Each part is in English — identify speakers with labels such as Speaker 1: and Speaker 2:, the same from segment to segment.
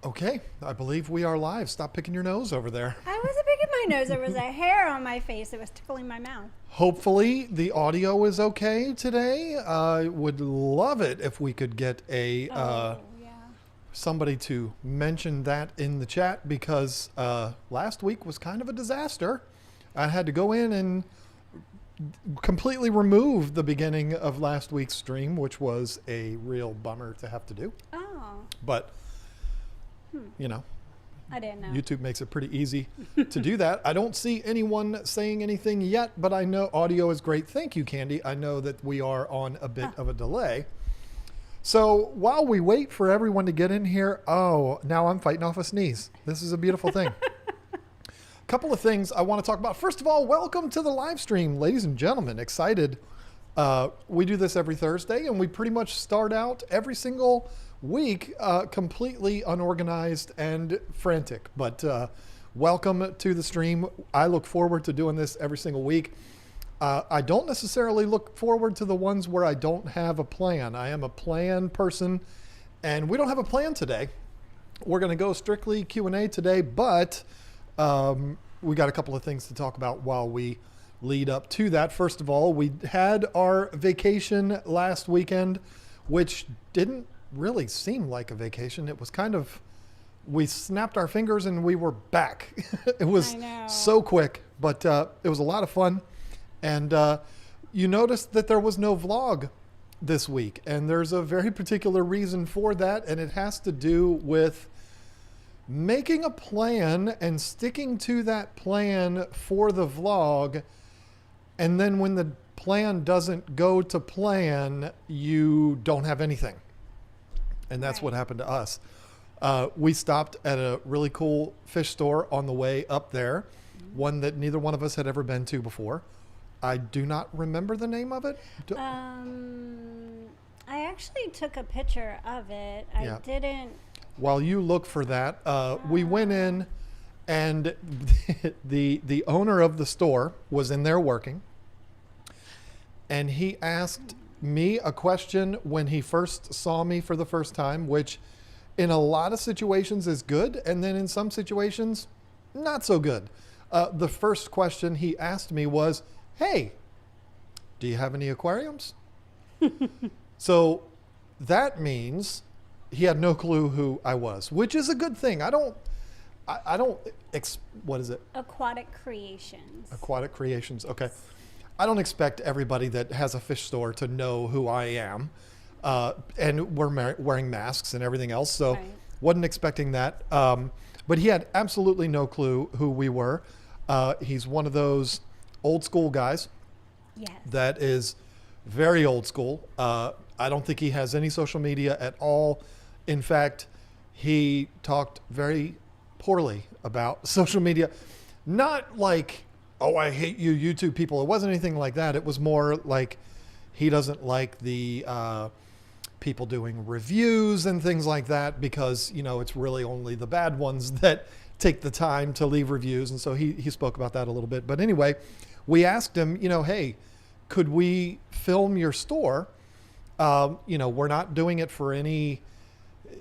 Speaker 1: Okay, I believe we are live. Stop picking your nose over there.
Speaker 2: I wasn't picking my nose. There was a hair on my face that was tickling my mouth.
Speaker 1: Hopefully the audio is okay today. I would love it if we could get a
Speaker 2: Yeah.
Speaker 1: somebody to mention that in the chat because last week was kind of a disaster. I had to go in and completely remove the beginning of last week's stream, which was a real bummer to have to do.
Speaker 2: Oh,
Speaker 1: But, you know,
Speaker 2: I didn't know.
Speaker 1: YouTube makes it pretty easy to do that. I don't see anyone saying anything yet, but I know audio is great. Thank you, Candy. I know that we are on a bit of a delay. So while we wait for everyone to get in here, now I'm fighting off a sneeze. This is a beautiful thing. Couple of things I want to talk about. First of all, welcome to the live stream, ladies and gentlemen. Excited. We do this every Thursday, and we pretty much start out every single week completely unorganized and frantic. But welcome to the stream. I look forward to doing this every single week. I don't necessarily look forward to the ones where I don't have a plan. I am a plan person, and we don't have a plan today. We're going to go strictly Q&A today, but we got a couple of things to talk about while we lead up to that. First of all, we had our vacation last weekend, which didn't really seem like a vacation. It was kind of, we snapped our fingers and we were back. It was so quick, but it was a lot of fun. And you noticed that there was no vlog this week, and there's a very particular reason for that, and it has to do with making a plan and sticking to that plan for the vlog, and then when the plan doesn't go to plan, you don't have anything. And that's what happened to us. We stopped at a really cool fish store on the way up there, one that neither one of us had ever been to before. I do not remember the name of it.
Speaker 2: I actually took a picture of it. I didn't.
Speaker 1: While you look for that, we went in, and the owner of the store was in there working, and he asked me a question when he first saw me for the first time, which in a lot of situations is good, and then in some situations, not so good. The first question he asked me was, "Hey, do you have any aquariums?" So that means he had no clue who I was, which is a good thing. What is it?
Speaker 2: Aquatic Creations.
Speaker 1: Aquatic Creations. Okay. I don't expect everybody that has a fish store to know who I am. And we're wearing masks and everything else. So wasn't expecting that. But he had absolutely no clue who we were. He's one of those old school guys.
Speaker 2: Yes.
Speaker 1: That is very old school. I don't think he has any social media at all. In fact, he talked very poorly about social media. Not like, "Oh, I hate you YouTube people." It wasn't anything like that. It was more like he doesn't like the people doing reviews and things like that because, it's really only the bad ones that take the time to leave reviews. And so he spoke about that a little bit. But anyway, we asked him, "Hey, could we film your store?" We're not doing it for any,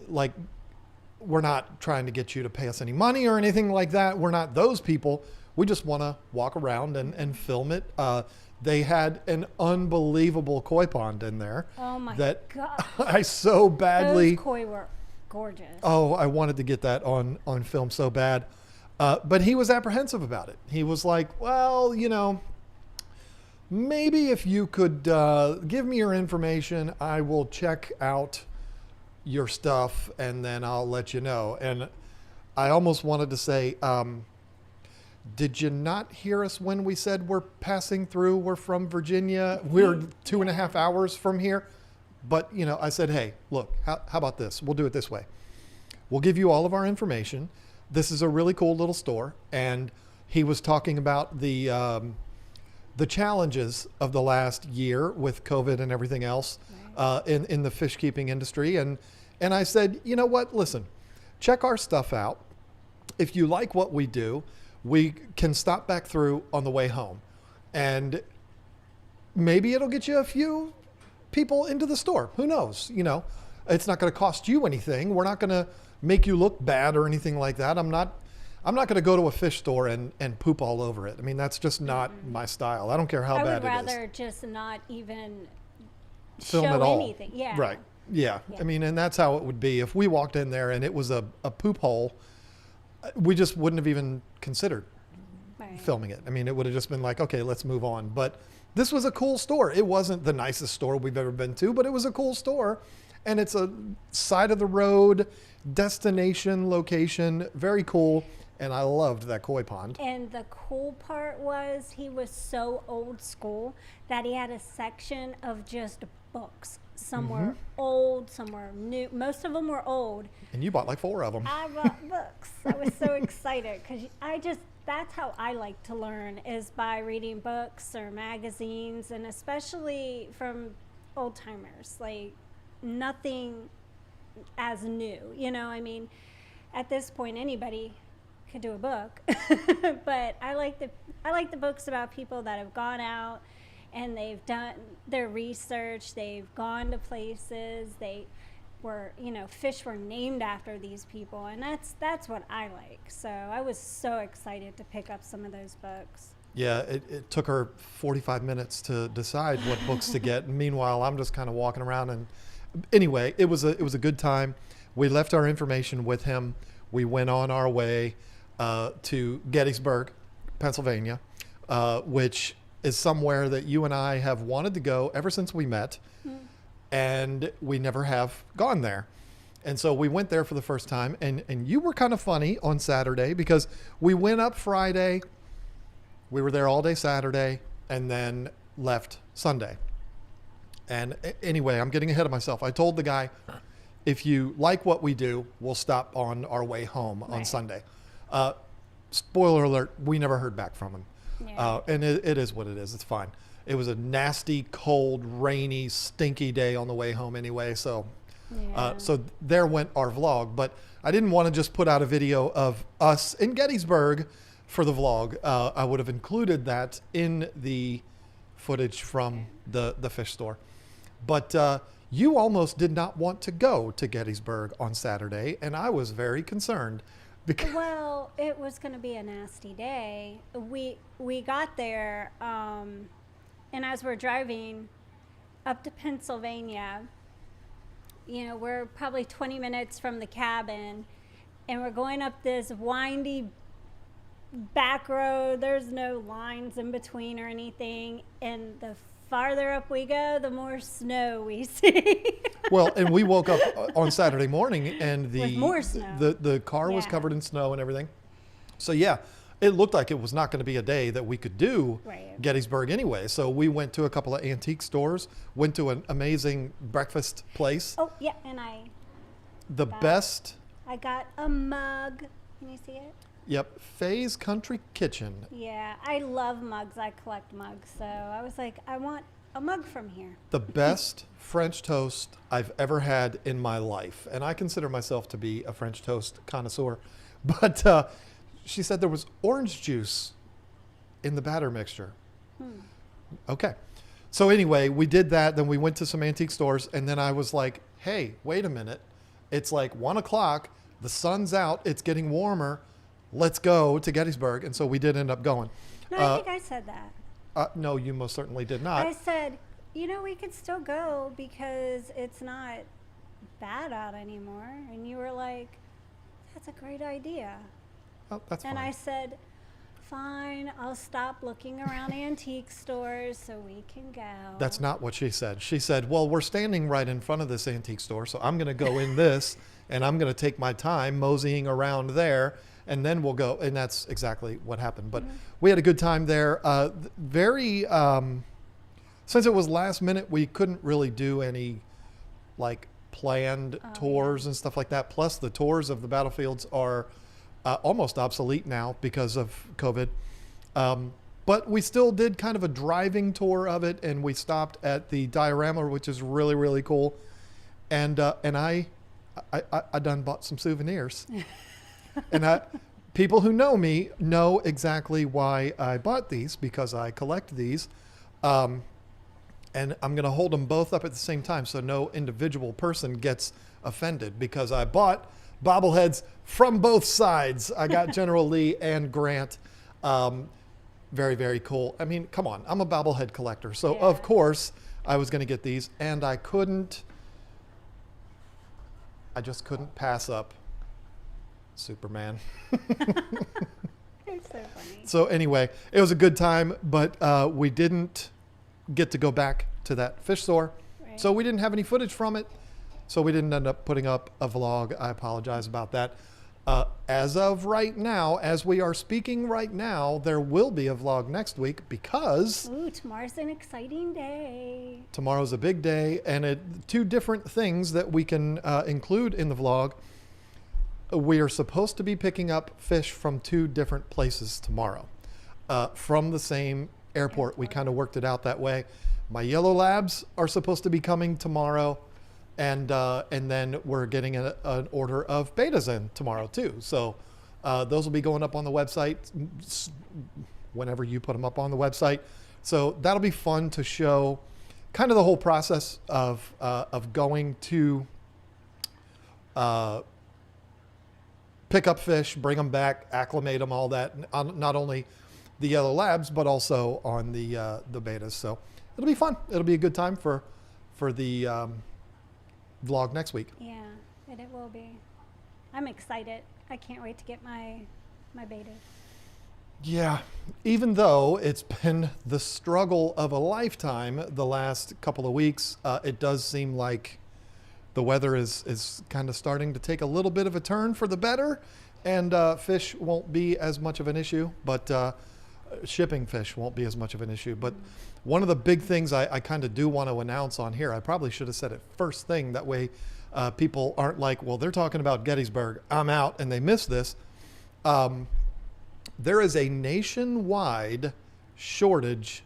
Speaker 1: we're not trying to get you to pay us any money or anything like that. We're not those people. We just want to walk around and film it. They had an unbelievable koi pond in there.
Speaker 2: Oh my God.
Speaker 1: I so badly.
Speaker 2: Those koi were gorgeous.
Speaker 1: Oh, I wanted to get that on film so bad. But he was apprehensive about it. He was like, "Well, maybe if you could give me your information, I will check out your stuff and then I'll let you know." And I almost wanted to say, did you not hear us when we said we're passing through? We're from Virginia. We're 2.5 hours from here. But, I said, "Hey, look, how about this? We'll do it this way. We'll give you all of our information. This is a really cool little store." And he was talking about the challenges of the last year with COVID and everything else in the fish keeping industry. And I said, "You know what? Listen, check our stuff out. If you like what we do, we can stop back through on the way home. And maybe it'll get you a few people into the store. Who knows? It's not going to cost you anything. We're not going to make you look bad or anything like that. I'm not going to go to a fish store and poop all over it. I mean, that's just not my style. I don't care how bad it is.
Speaker 2: I would rather just not even
Speaker 1: film
Speaker 2: show
Speaker 1: at all.
Speaker 2: anything. Yeah.
Speaker 1: Right. Yeah. I mean, and that's how it would be if we walked in there and it was a poop hole. We just wouldn't have even considered filming it. I mean, it would have just been like, okay, let's move on. But this was a cool store. It wasn't the nicest store we've ever been to, but it was a cool store. And it's a side of the road destination location. Very cool. And I loved that koi pond.
Speaker 2: And the cool part was he was so old school that he had a section of just books. Some were old, some were new. Most of them were old.
Speaker 1: And you bought like 4 of them.
Speaker 2: I bought books. I was so excited because that's how I like to learn, is by reading books or magazines, and especially from old timers. Like nothing as new, I mean, at this point anybody could do a book. But I like the books about people that have gone out and they've done their research, they've gone to places, they were, fish were named after these people, and that's what I like. So I was so excited to pick up some of those books.
Speaker 1: Yeah, it took her 45 minutes to decide what books to get. And meanwhile, I'm just kind of walking around. And anyway, it was a good time. We left our information with him. We went on our way to Gettysburg, Pennsylvania, which is somewhere that you and I have wanted to go ever since we met. And we never have gone there. And so we went there for the first time. And you were kind of funny on Saturday because we went up Friday. We were there all day Saturday and then left Sunday. And anyway, I'm getting ahead of myself. I told the guy, if you like what we do, we'll stop on our way home on Sunday. Spoiler alert, we never heard back from him. Yeah. And it is what it is. It's fine. It was a nasty, cold, rainy, stinky day on the way home anyway. So so there went our vlog. But I didn't want to just put out a video of us in Gettysburg for the vlog. I would have included that in the footage from the fish store. But you almost did not want to go to Gettysburg on Saturday, and I was very concerned.
Speaker 2: Well, it was going to be a nasty day. We got there, and as we're driving up to Pennsylvania, we're probably 20 minutes from the cabin, and we're going up this windy back road. There's no lines in between or anything, and the farther up we go, the more snow we see.
Speaker 1: Well, and we woke up on Saturday morning, and
Speaker 2: with more snow.
Speaker 1: The car was covered in snow and everything. So yeah, it looked like it was not going to be a day that we could do Gettysburg anyway. So we went to a couple of antique stores, went to an amazing breakfast place.
Speaker 2: Oh yeah, and I got a mug. Can you see it?
Speaker 1: Yep, Faye's Country Kitchen.
Speaker 2: Yeah, I love mugs. I collect mugs. So I was like, I want a mug from here.
Speaker 1: The best French toast I've ever had in my life. And I consider myself to be a French toast connoisseur. But she said there was orange juice in the batter mixture. Okay. So anyway, we did that. Then we went to some antique stores. And then I was like, hey, wait a minute. It's like 1 o'clock. The sun's out. It's getting warmer. Let's go to Gettysburg. And so we did end up going.
Speaker 2: No, I think I said that.
Speaker 1: No, you most certainly did not.
Speaker 2: I said, we could still go because it's not bad out anymore. And you were like, that's a great idea.
Speaker 1: Oh, that's fine.
Speaker 2: And I said, fine, I'll stop looking around antique stores so we can go.
Speaker 1: That's not what she said. She said, well, we're standing right in front of this antique store, so I'm going to go in this, and I'm going to take my time moseying around there, and then we'll go. And that's exactly what happened. But we had a good time there. Since it was last minute, we couldn't really do any planned tours and stuff like that. Plus the tours of the battlefields are almost obsolete now because of COVID. But we still did kind of a driving tour of it, and we stopped at the diorama, which is really, really cool. And I done bought some souvenirs. And people who know me know exactly why I bought these, because I collect these. And I'm going to hold them both up at the same time so no individual person gets offended, because I bought bobbleheads from both sides. I got General Lee and Grant. Very, very cool. I mean, come on, I'm a bobblehead collector. So
Speaker 2: Yeah.
Speaker 1: of course I was going to get these, and I just couldn't pass up Superman.
Speaker 2: It's so funny.
Speaker 1: So anyway, it was a good time, but we didn't get to go back to that fish store.
Speaker 2: Right.
Speaker 1: So we didn't have any footage from it. So we didn't end up putting up a vlog. I apologize about that. As of right now, as we are speaking right now, there will be a vlog next week, because
Speaker 2: Ooh, tomorrow's an exciting day.
Speaker 1: tomorrow's a big day, and two different things that we can include in the vlog. We are supposed to be picking up fish from two different places tomorrow, from the same airport. We kind of worked it out that way. My yellow labs are supposed to be coming tomorrow, and then we're getting an order of betas in tomorrow too. So those will be going up on the website whenever you put them up on the website. So that'll be fun to show kind of the whole process of going to pick up fish, bring them back, acclimate them, all that. Not only the yellow labs, but also on the betas. So it'll be fun. It'll be a good time for the vlog next week.
Speaker 2: Yeah, and it will be. I'm excited. I can't wait to get my beta.
Speaker 1: Yeah, even though it's been the struggle of a lifetime the last couple of weeks, it does seem like the weather is kind of starting to take a little bit of a turn for the better, and fish won't be as much of an issue, but shipping fish won't be as much of an issue. But one of the big things I kind of do want to announce on here, I probably should have said it first thing, that way people aren't like, well, they're talking about Gettysburg, I'm out, and they miss this. There is a nationwide shortage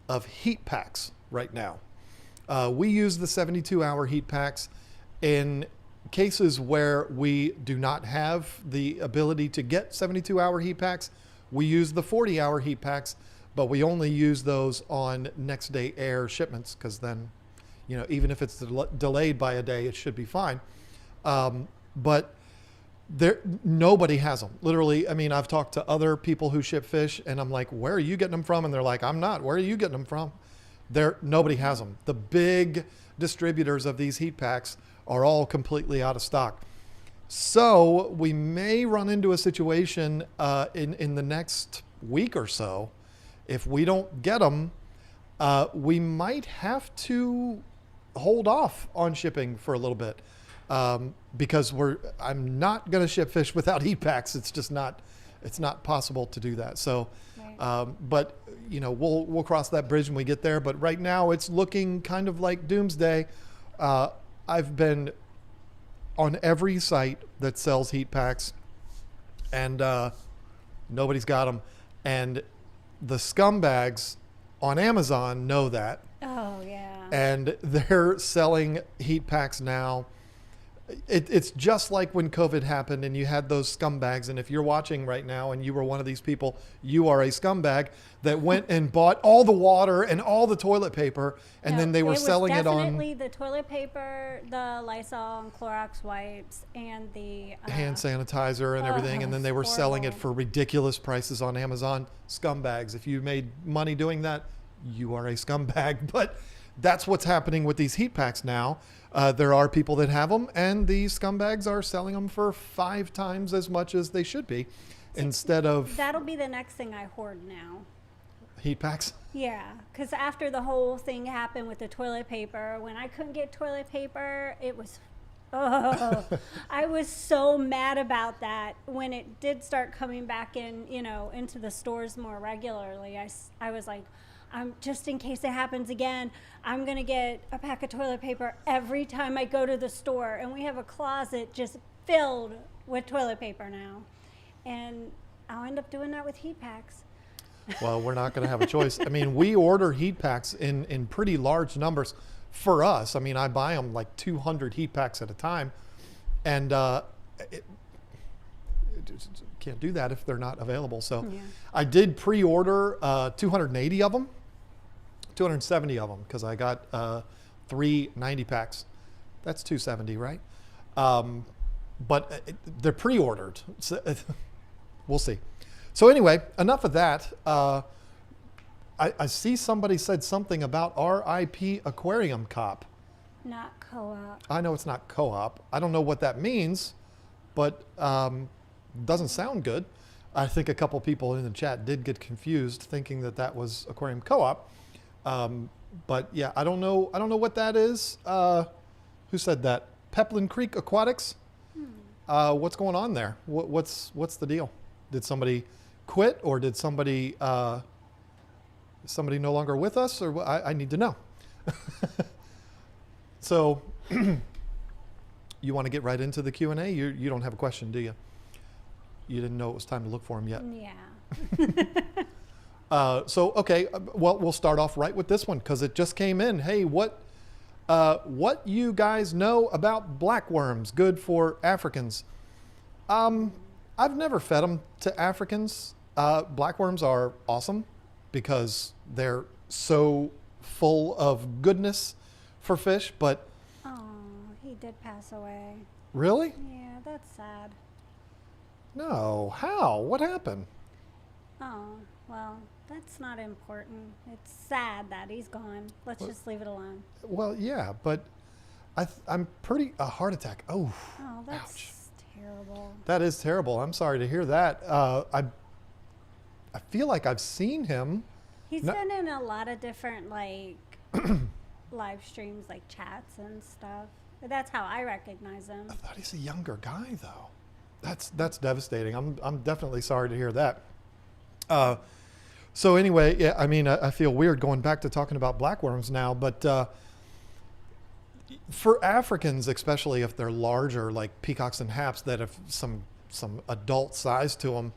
Speaker 1: of heat packs right now. We use the 72-hour heat packs in cases where we do not have the ability to get 72-hour heat packs. We use the 40-hour heat packs, but we only use those on next day air shipments, because then, you know, even if it's delayed by a day, it should be fine. But nobody has them. Literally, I mean, I've talked to other people who ship fish, and I'm like, where are you getting them from? And they're like, I'm not. Where are you getting them from? Nobody has them. The big distributors of these heat packs are all completely out of stock. So we may run into a situation in the next week or so. If we don't get them, we might have to hold off on shipping for a little bit, because I'm not going to ship fish without heat packs. It's just not possible to do that. So,
Speaker 2: Right.
Speaker 1: but you know, we'll cross that bridge when we get there. But right now it's looking kind of like doomsday. I've been on every site that sells heat packs, and nobody's got them. And the scumbags on Amazon know that,
Speaker 2: Oh, yeah.
Speaker 1: and they're selling heat packs now. It's just like when COVID happened and you had those scumbags. And if you're watching right now and you were one of these people, you are a scumbag that went and bought all the water and all the toilet paper, and then they were selling it on
Speaker 2: definitely the toilet paper, the Lysol and Clorox wipes, and the
Speaker 1: hand sanitizer and everything. And then they were selling it
Speaker 2: horrible.
Speaker 1: for ridiculous prices on Amazon. Scumbags. If you made money doing that, you are a scumbag. But that's what's happening with these heat packs now. There are people that have them, and these scumbags are selling them for 5 times as much as they should be, instead of
Speaker 2: That'll be the next thing I hoard now.
Speaker 1: heat packs.
Speaker 2: Yeah, because after the whole thing happened with the toilet paper, when I couldn't get toilet paper, it was, oh, I was so mad about that. When it did start coming back in, into the stores more regularly, I was like, just in case it happens again, I'm going to get a pack of toilet paper every time I go to the store. And we have a closet just filled with toilet paper now. And I'll end up doing that with heat packs.
Speaker 1: Well, we're not going to have a choice. I mean, we order heat packs in pretty large numbers for us. I mean, I buy them like 200 heat packs at a time, and can't do that if they're not available. So
Speaker 2: Yeah.
Speaker 1: I did pre-order 280 of them. 270 of them because I got 3 90 packs. That's 270, right? But they're pre-ordered. So, we'll see. So anyway, enough of that. I see somebody said something about RIP Aquarium Cop.
Speaker 2: Not co-op.
Speaker 1: I know it's not co-op. I don't know what that means, but doesn't sound good. I think a couple people in the chat did get confused thinking that that was Aquarium Co-op. But yeah, I don't know what that is. Who said that? Peplin Creek Aquatics? What's going on there? What's the deal? Did somebody quit, or did somebody no longer with us, or I need to know. So you want to get right into the Q&A? You don't have a question, do you? You didn't know it was time to look for them yet.
Speaker 2: Yeah.
Speaker 1: So okay, well, we'll start off right with this one because it just came in. Hey, what you guys know about blackworms good for Africans? I've never fed them to Africans. Blackworms are awesome because they're so full of goodness for fish, but...
Speaker 2: Oh, he did pass away.
Speaker 1: Really?
Speaker 2: Yeah, that's sad.
Speaker 1: No. How? What happened?
Speaker 2: Oh, well, that's not important. It's sad that he's gone. Let's just leave it alone.
Speaker 1: Well, yeah, but I'm pretty... A heart attack. Oh,
Speaker 2: that's
Speaker 1: ouch.
Speaker 2: terrible.
Speaker 1: That is terrible. I'm sorry to hear that. I feel like I've seen him.
Speaker 2: He's been in a lot of different, like, live streams, like chats and stuff. But that's how I recognize him.
Speaker 1: I thought he's a younger guy, though. That's devastating. I'm definitely sorry to hear that. So anyway, yeah, I mean, I feel weird going back to talking about blackworms now, but for Africans, especially if they're larger, like peacocks and haps that have some adult size to them,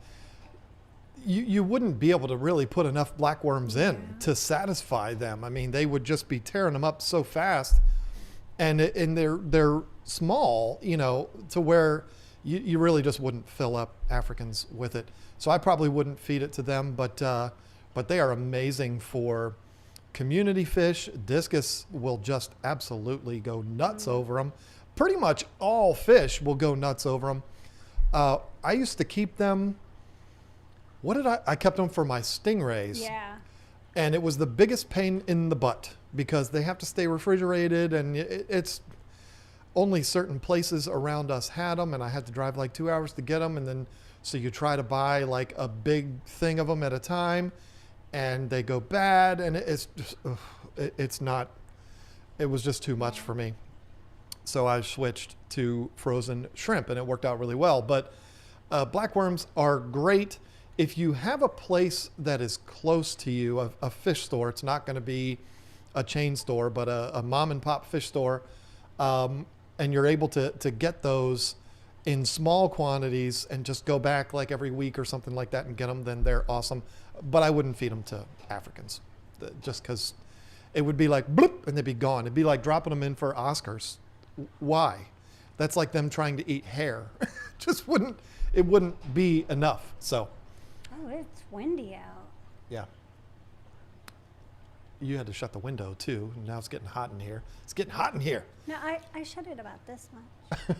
Speaker 1: you wouldn't be able to really put enough blackworms in to satisfy them. I mean, they would just be tearing them up so fast, and they're small, to where you really just wouldn't fill up Africans with it. So I probably wouldn't feed it to them, but they are amazing for community fish. Discus will just absolutely go nuts over them. Pretty much all fish will go nuts over them. I used to keep them. What did I kept them for my stingrays.
Speaker 2: Yeah.
Speaker 1: And it was the biggest pain in the butt because they have to stay refrigerated, and it's only certain places around us had them, and I had to drive like 2 hours to get them. And then, so you try to buy like a big thing of them at a time, and they go bad, and it was just too much for me. So I switched to frozen shrimp, and it worked out really well. But blackworms are great. If you have a place that is close to you, a fish store, it's not going to be a chain store, but a mom and pop fish store, and you're able to get those in small quantities and just go back like every week or something like that and get them, then they're awesome. But I wouldn't feed them to Africans just because it would be like bloop and they'd be gone. It'd be like dropping them in for Oscars. Why? That's like them trying to eat hair. It wouldn't be enough. So.
Speaker 2: Oh, it's windy out.
Speaker 1: Yeah. You had to shut the window too. Now it's getting hot in here. It's getting hot in here.
Speaker 2: No, I shut it about this much.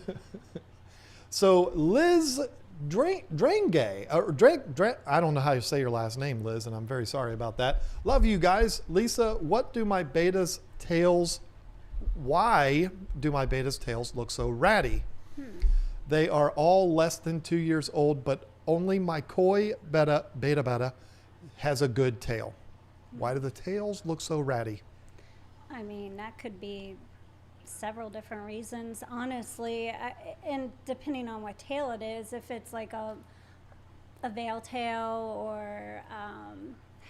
Speaker 1: So Liz Drangay, I don't know how you say your last name, Liz, and I'm very sorry about that. Love you guys. Lisa, why do my beta's tails look so ratty? They are all less than 2 years old, but only my koi beta has a good tail. Why do the tails look so ratty?
Speaker 2: I mean, that could be several different reasons, honestly. And depending on what tail it is, if it's like a veil tail or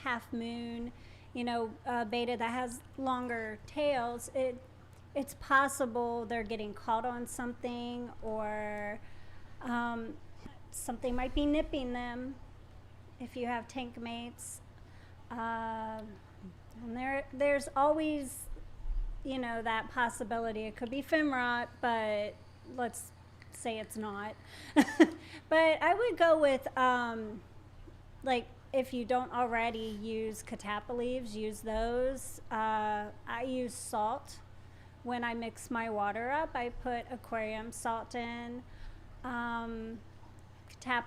Speaker 2: half moon, beta that has longer tails, it's possible they're getting caught on something, or something might be nipping them if you have tank mates. And there's always, that possibility. It could be fin rot, but let's say it's not. But I would go with, like, if you don't already use catappa leaves, use those. I use salt when I mix my water up. I put aquarium salt in, catappa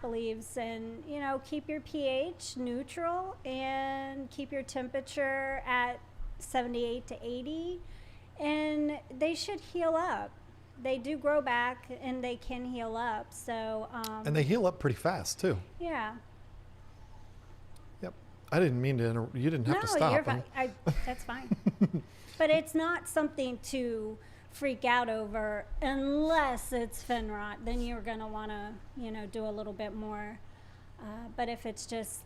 Speaker 2: leaves, and keep your pH neutral and keep your temperature at 78 to 80, and they should heal up. They do grow back and they can heal up. So
Speaker 1: and they heal up pretty fast too.
Speaker 2: Yeah.
Speaker 1: Yep. I didn't mean to you didn't have to stop.
Speaker 2: No, you're fine. That's fine. But it's not something to freak out over unless it's fin rot. Then you're going to want to, do a little bit more. But if it's just,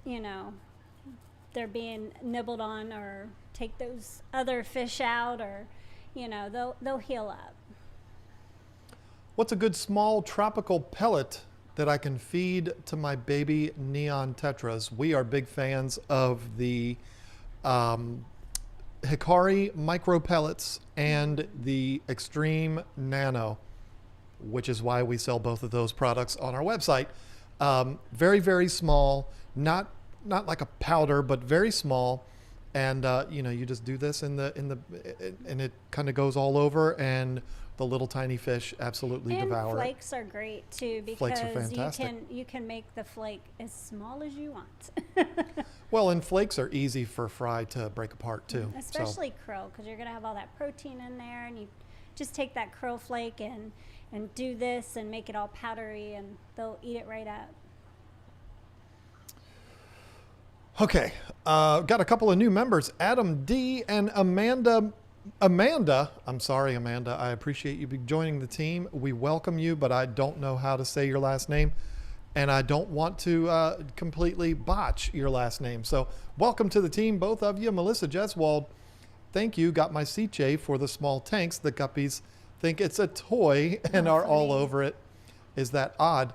Speaker 2: they're being nibbled on, or take those other fish out, or, they'll heal up.
Speaker 1: What's a good small tropical pellet that I can feed to my baby neon tetras? We are big fans of the Hikari micro pellets and the Extreme Nano, which is why we sell both of those products on our website. Very, very small, not like a powder, but very small. And you just do this and it kind of goes all over, and the little tiny fish absolutely devour it.
Speaker 2: And flakes are great too,
Speaker 1: Flakes are
Speaker 2: because
Speaker 1: fantastic.
Speaker 2: you can make the flake as small as you want.
Speaker 1: Well, and flakes are easy for fry to break apart too.
Speaker 2: Especially krill, because you're going to have all that protein in there, and you just take that krill flake and do this and make it all powdery, and they'll eat it right up.
Speaker 1: Okay, got a couple of new members, Adam D and Amanda. I'm sorry, Amanda. I appreciate you joining the team. We welcome you, but I don't know how to say your last name, and I don't want to completely botch your last name. So welcome to the team, both of you. Melissa Jeswald, thank you. Got my Ceche for the small tanks. The guppies think it's a toy and are all over it. Is that odd?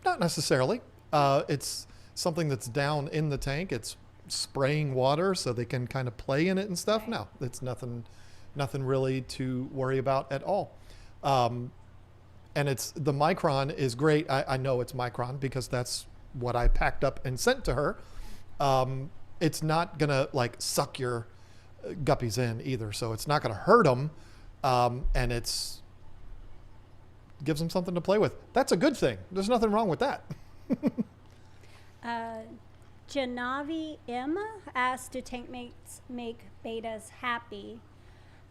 Speaker 1: Not necessarily. It's something that's down in the tank. It's spraying water so they can kind of play in it and stuff. No, it's nothing really to worry about at all. And it's the Micron is great. I know it's Micron because that's what I packed up and sent to her. It's not gonna like suck your guppies in either, so it's not gonna hurt them, and it's gives them something to play with. That's a good thing. There's nothing wrong with that.
Speaker 2: Janavi M asked, do tank mates make betas happy?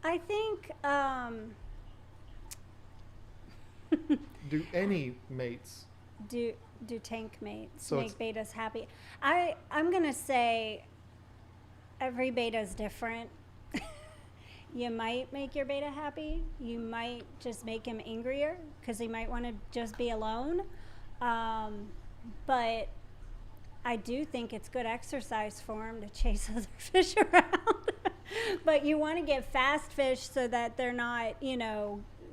Speaker 2: I think
Speaker 1: Do any mates?
Speaker 2: do tank mates
Speaker 1: So
Speaker 2: make betas happy? I'm gonna say every beta is different. You might make your beta happy. You might just make him angrier because he might want to just be alone. But I do think it's good exercise for him to chase other fish around. But you want to get fast fish so that they're not,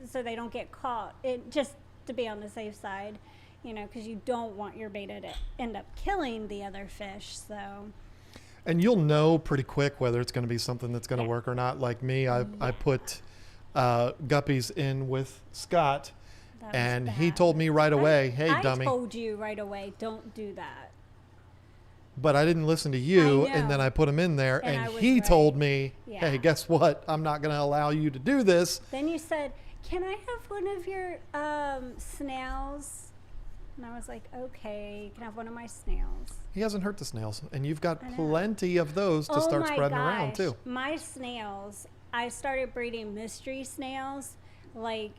Speaker 2: so they don't get caught. Just to be on the safe side, because you don't want your beta to end up killing the other fish. So.
Speaker 1: And you'll know pretty quick whether it's going to be something that's going to work or not. Like me, I put guppies in with Scott, and he told me right away, "Hey, dummy."
Speaker 2: I told you right away, don't do that.
Speaker 1: But I didn't listen to you, and then I put him in there, and he told me, "Hey, guess what? I'm not going to allow you to do this."
Speaker 2: Then you said, "Can I have one of your snails?" And I was like, "Okay, you can have one of my snails."
Speaker 1: He hasn't hurt the snails, and you've got plenty of those to start spreading around too.
Speaker 2: My snails, I started breeding mystery snails. Like,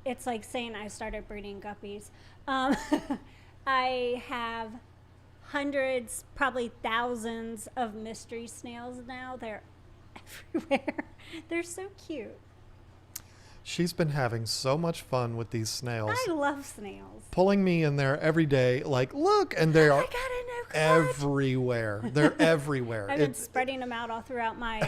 Speaker 2: it's like saying I started breeding guppies. I have hundreds, probably thousands of mystery snails now. They're everywhere. They're so cute.
Speaker 1: She's been having so much fun with these snails.
Speaker 2: I love snails.
Speaker 1: Pulling me in there every day, like, look, and they are everywhere. They're everywhere.
Speaker 2: I've been spreading them out all throughout my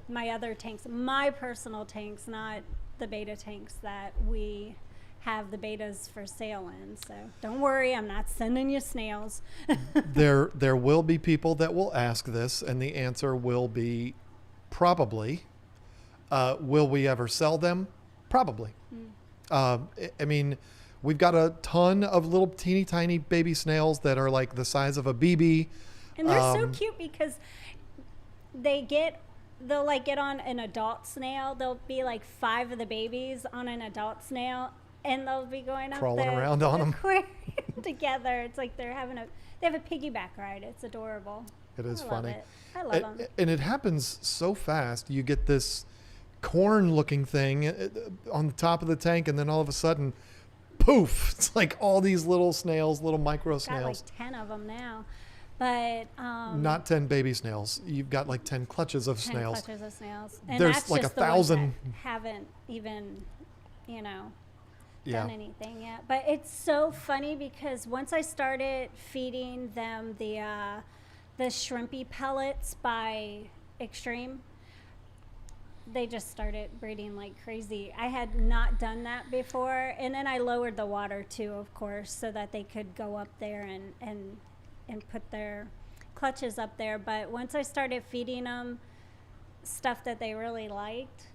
Speaker 2: my other tanks, my personal tanks, not the beta tanks that we have the betas for sale in. So don't worry, I'm not sending you snails.
Speaker 1: There will be people that will ask this, and the answer will be probably. Will we ever sell them? Probably. I mean, We've got a ton of little teeny tiny baby snails that are like the size of a BB.
Speaker 2: And they're so cute because they'll like get on an adult snail. There'll be like 5 of the babies on an adult snail, and they'll be going up
Speaker 1: Crawling around on 'em.
Speaker 2: aquarium together. It's like they have a piggyback ride. It's adorable.
Speaker 1: It is
Speaker 2: I
Speaker 1: funny.
Speaker 2: Love it. I love them.
Speaker 1: And it happens so fast. You get this corn-looking thing on the top of the tank, and then all of a sudden, poof! It's like all these little snails, little micro
Speaker 2: Got
Speaker 1: snails.
Speaker 2: like 10 of them now, but
Speaker 1: Not 10 baby snails. You've got like 10 clutches of
Speaker 2: 10
Speaker 1: snails.
Speaker 2: clutches of snails. And
Speaker 1: There's
Speaker 2: that's
Speaker 1: like
Speaker 2: just
Speaker 1: 1,000.
Speaker 2: The ones that haven't even,
Speaker 1: Yeah.
Speaker 2: done anything yet. But it's so funny because once I started feeding them the shrimpy pellets by Extreme, they just started breeding like crazy. I had not done that before, and then I lowered the water too, of course, so that they could go up there and put their clutches up there. But once I started feeding them stuff that they really liked,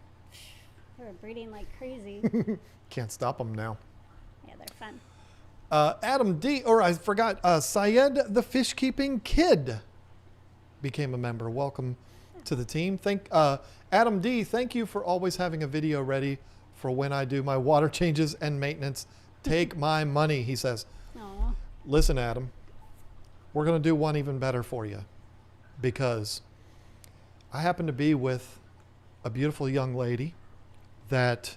Speaker 2: they were breeding like crazy.
Speaker 1: Can't stop them now.
Speaker 2: Yeah, they're fun.
Speaker 1: Adam D, or I forgot, Syed the fish keeping kid became a member. Welcome to the team. Adam D, thank you for always having a video ready for when I do my water changes and maintenance. Take my money, he says.
Speaker 2: Aw.
Speaker 1: Listen, Adam, we're going to do one even better for you, because I happen to be with a beautiful young lady that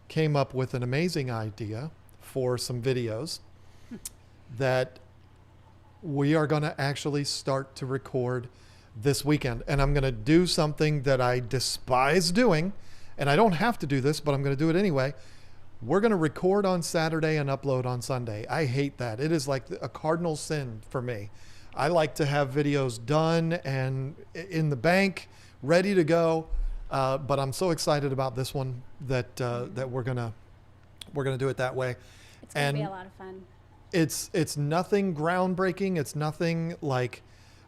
Speaker 1: came up with an amazing idea for some videos that we are going to actually start to record this weekend. And I'm going to do something that I despise doing, and I don't have to do this, but I'm going to do it anyway. We're going to record on Saturday and upload on Sunday. I hate that. It is like a cardinal sin for me. I like to have videos done and in the bank, ready to go. But I'm so excited about this one that we're gonna do it that way.
Speaker 2: It's going to be a lot of fun.
Speaker 1: It's nothing groundbreaking. It's nothing like,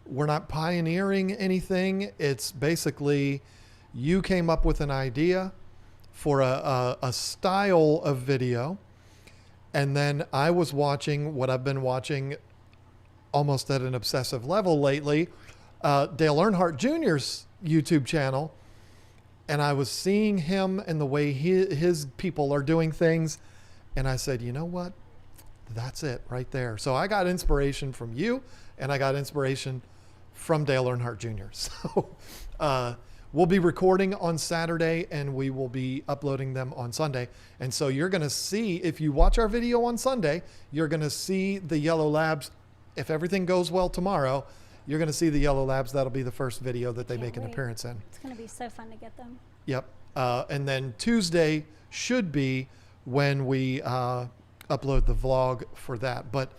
Speaker 1: we're not pioneering anything. It's basically, you came up with an idea for a style of video, and then I was watching what I've been watching almost at an obsessive level lately, Dale Earnhardt Jr.'s YouTube channel, and I was seeing him and the way his people are doing things, and I said, you know what? That's it right there. So I got inspiration from you, and I got inspiration from Dale Earnhardt Jr. So we'll be recording on Saturday, and we will be uploading them on Sunday. And so you're going to see, if you watch our video on Sunday, you're going to see the Yellow Labs. If everything goes well tomorrow, you're going to see the Yellow Labs. That'll be the first video that they make an appearance in.
Speaker 2: It's going to be so fun to get them.
Speaker 1: Yep. And then Tuesday should be when we upload the vlog for that. But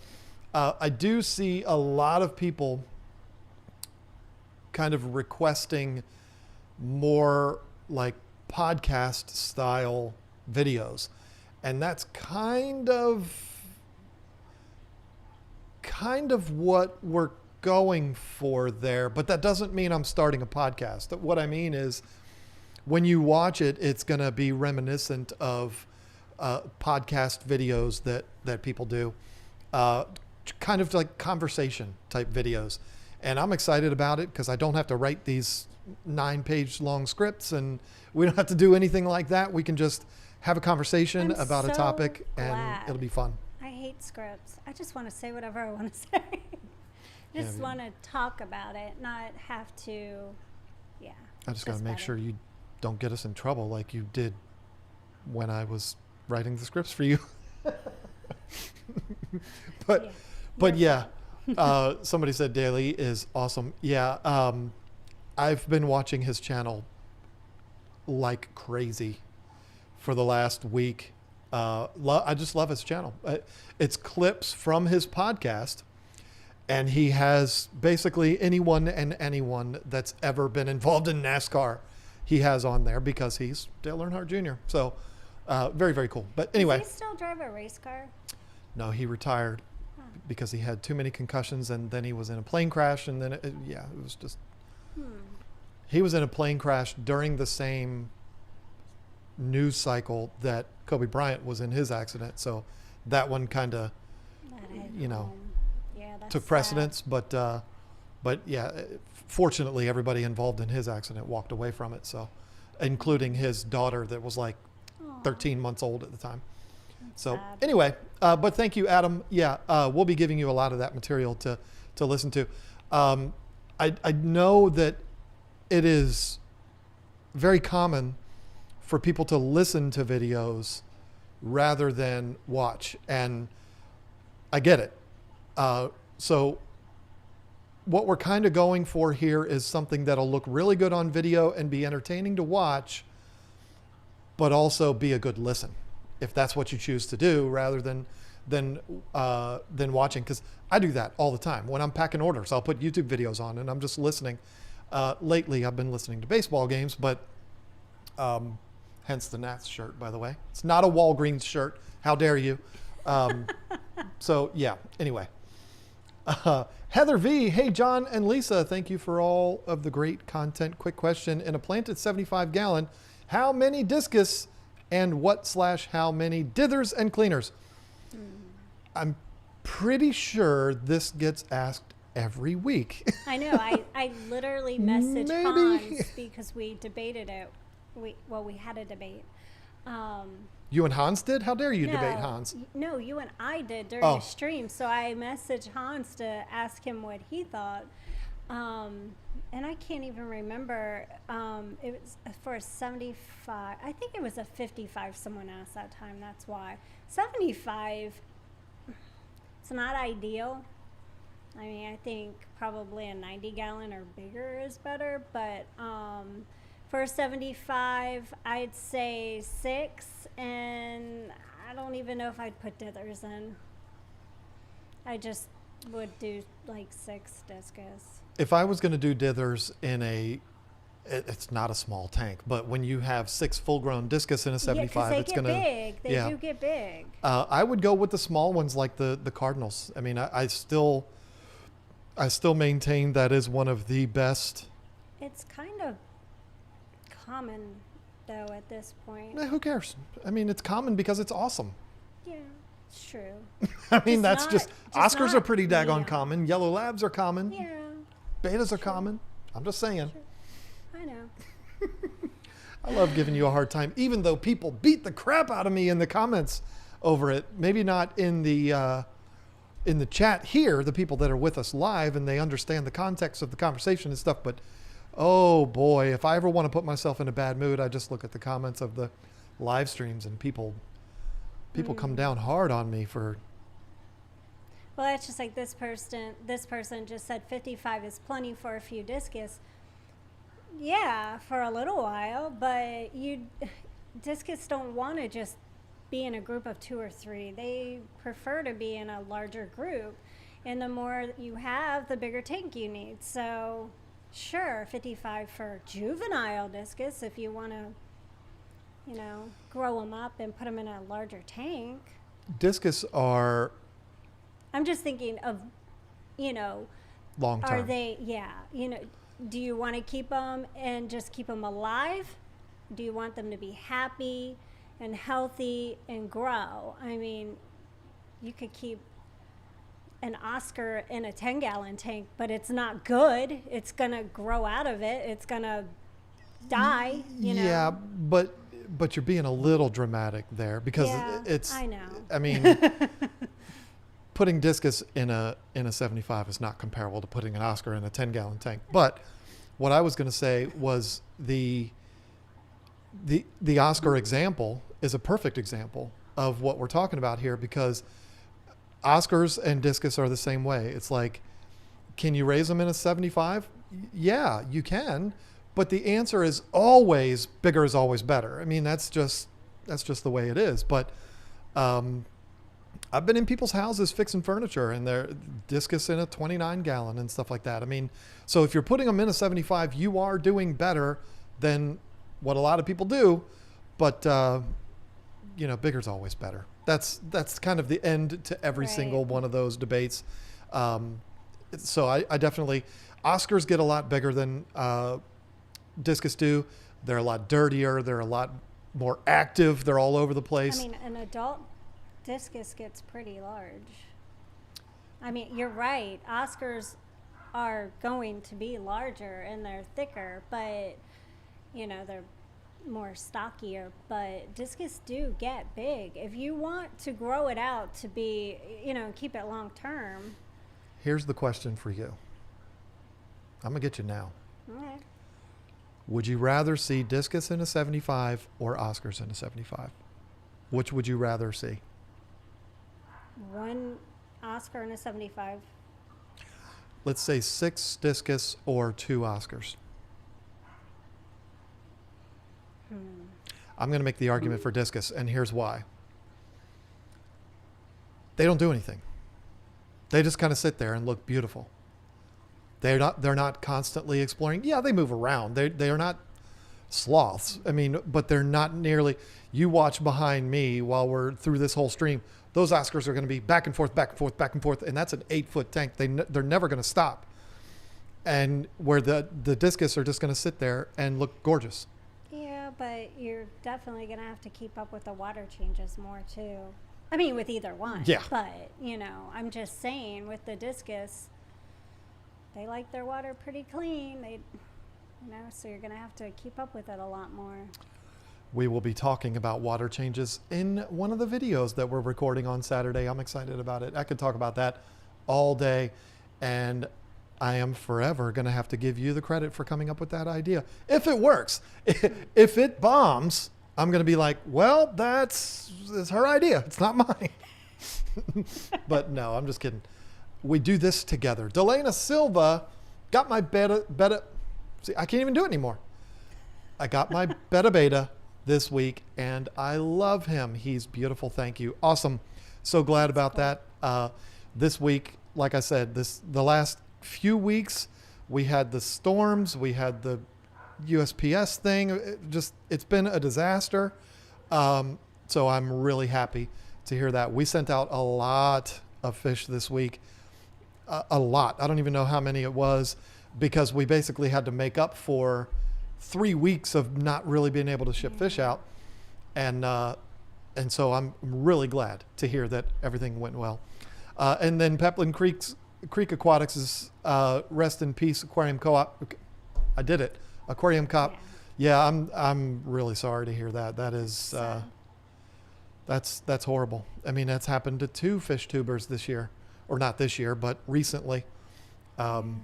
Speaker 1: I do see a lot of people kind of requesting more like podcast style videos. And that's kind of what we're going for there, but that doesn't mean I'm starting a podcast. What I mean is, when you watch it, it's going to be reminiscent of podcast videos that people do, kind of like conversation type videos. And I'm excited about it because I don't have to write these 9-page long scripts, and we don't have to do anything like that. We can just have a conversation about a topic, and it'll be fun.
Speaker 2: I hate scripts. I just want to say whatever I want to say. I just want to talk about it, not have to,
Speaker 1: I just got to make sure you don't get us in trouble like you did when I was writing the scripts for you. Somebody said Daly is awesome. Yeah. I've been watching his channel like crazy for the last week. I just love his channel. It's clips from his podcast, and he has basically anyone that's ever been involved in NASCAR he has on there, because he's Dale Earnhardt Jr. So very, very cool. But anyway.
Speaker 2: Does he still drive a race car?
Speaker 1: No, he retired because he had too many concussions, and then he was in a plane crash, and then it was just... He was in a plane crash during the same news cycle that Kobe Bryant was in his accident. So that one kind of, you know,
Speaker 2: that's
Speaker 1: took
Speaker 2: sad.
Speaker 1: precedence. But yeah, fortunately, everybody involved in his accident walked away from it. So, including his daughter that was like
Speaker 2: Aw,
Speaker 1: 13 months old at the time. So
Speaker 2: sad.
Speaker 1: anyway, but thank you, Adam. Yeah, we'll be giving you a lot of that material to listen to. I know that it is very common for people to listen to videos rather than watch, and I get it. So what we're kind of going for here is something that'll look really good on video and be entertaining to watch, but also be a good listen, if that's what you choose to do, rather than watching. Because I do that all the time. When I'm packing orders, I'll put YouTube videos on and I'm just listening. Lately, I've been listening to baseball games, but hence the Nats shirt, by the way. It's not a Walgreens shirt. How dare you? So yeah, anyway. Heather V, hey John and Lisa, thank you for all of the great content. Quick question, in a planted 75 gallon, how many discus and how many dithers and cleaners? I'm pretty sure this gets asked every week.
Speaker 2: I know. I literally messaged
Speaker 1: Maybe.
Speaker 2: Hans because we debated it. We had a debate.
Speaker 1: You and Hans did? How dare you
Speaker 2: No,
Speaker 1: debate Hans?
Speaker 2: No, you and I did during
Speaker 1: Oh.
Speaker 2: the stream. So I messaged Hans to ask him what he thought. And I can't even remember. It was for a 75. I think it was a 55 someone asked that time. That's why. 75, it's not ideal. I mean, I think probably a 90 gallon or bigger is better. But for a 75, I'd say 6. And I don't even know if I'd put dithers in. I just would do like 6 discus.
Speaker 1: If I was going to do dithers in it's not a small tank, but when you have 6 full-grown discus in a 75,
Speaker 2: they
Speaker 1: it's
Speaker 2: get
Speaker 1: going to
Speaker 2: big. They do get big.
Speaker 1: I would go with the small ones like the Cardinals. I mean, I still maintain that is one of the best.
Speaker 2: It's kind of common though at this point.
Speaker 1: Who cares? I mean, it's common because it's awesome.
Speaker 2: Yeah, it's true.
Speaker 1: I mean, that's
Speaker 2: not-
Speaker 1: just
Speaker 2: just
Speaker 1: Oscars are
Speaker 2: not
Speaker 1: pretty daggone
Speaker 2: neon.
Speaker 1: common. Yellow labs are common.
Speaker 2: Yeah,
Speaker 1: Betas are common. I'm just saying.
Speaker 2: I know.
Speaker 1: I love giving you a hard time, even though people beat the crap out of me in the comments over it. Maybe not in the chat here, the people that are with us live and they understand the context of the conversation and stuff. But oh boy, if I ever want to put myself in a bad mood, I just look at the comments of the live streams and people come down hard on me for.
Speaker 2: Well, that's just like this person just said 55 is plenty for a few discus. Yeah, for a little while, but discus don't want to just be in a group of 2 or 3. They prefer to be in a larger group. And the more you have, the bigger tank you need. So sure, 55 for juvenile discus if you want to, grow them up and put them in a larger tank.
Speaker 1: Discus are
Speaker 2: I'm just thinking of,
Speaker 1: long term.
Speaker 2: are they, do you want to keep them and just keep them alive? Do you want them to be happy and healthy and grow? I mean, you could keep an Oscar in a 10-gallon tank, but it's not good. It's going to grow out of it. It's going to die,
Speaker 1: Yeah, but you're being a little dramatic there because
Speaker 2: Yeah,
Speaker 1: it's.
Speaker 2: I know.
Speaker 1: I mean, putting discus in a 75 is not comparable to putting an Oscar in a 10-gallon tank. But what I was going to say was the Oscar example is a perfect example of what we're talking about here, because Oscars and discus are the same way. It's like, can you raise them in a 75? Yeah, you can. But the answer is always bigger is always better. I mean, that's just the way it is. But I've been in people's houses fixing furniture and they're discus in a 29 gallon and stuff like that. I mean, so if you're putting them in a 75, you are doing better than what a lot of people do. But, bigger is always better. That's kind of the end to every
Speaker 2: Right.
Speaker 1: single one of those debates. So I definitely, Oscars get a lot bigger than discus do. They're a lot dirtier. They're a lot more active. They're all over the
Speaker 2: I
Speaker 1: place.
Speaker 2: mean, an adult discus gets pretty large. I mean, you're right. Oscars are going to be larger and they're thicker, but they're more stockier. But discus do get big. If you want to grow it out to be, keep it long term.
Speaker 1: Here's the question for you. I'm going to get you now.
Speaker 2: Okay.
Speaker 1: Would you rather see discus in a 75 or Oscars in a 75? Which would you rather see?
Speaker 2: One Oscar and a 75.
Speaker 1: Let's say 6 discus or 2 Oscars. I'm going to make the argument for discus, and here's why. They don't do anything. They just kind of sit there and look beautiful. They're not constantly exploring. Yeah, they move around. They are not sloths. I mean, but they're not nearly. You watch behind me while we're through this whole stream. Those Oscars are going to be back and forth, back and forth, back and forth, and that's an 8-foot tank. They're never going to stop. And where the discus are just going to sit there and look gorgeous.
Speaker 2: Yeah, but you're definitely going to have to keep up with the water changes more too. I mean, with either one.
Speaker 1: Yeah.
Speaker 2: But I'm just saying with the discus. They like their water pretty clean. So you're going to have to keep up with it a lot more.
Speaker 1: We will be talking about water changes in one of the videos that we're recording on Saturday. I'm excited about it. I could talk about that all day, and I am forever going to have to give you the credit for coming up with that idea. If it works. If it bombs, I'm going to be like, well, that's her idea. It's not mine. But no, I'm just kidding. We do this together. Delana Silva got my beta. See, I can't even do it anymore. I got my beta this week, and I love him. He's beautiful. Thank you. Awesome. So glad about that. This week, like I said, the last few weeks, we had the storms. We had the USPS thing. It's been a disaster. So I'm really happy to hear that. We sent out a lot of fish this week. A lot. I don't even know how many it was, because we basically had to make up for 3 weeks of not really being able to ship fish out. And so I'm really glad to hear that everything went well. And then Peplin Creek Aquatics is Rest in Peace Aquarium Co-op. I did it. Aquarium Cop. Yeah, I'm really sorry to hear that. That is that's horrible. I mean, that's happened to 2 fish tubers this year. Or not this year, but recently.
Speaker 2: Sad.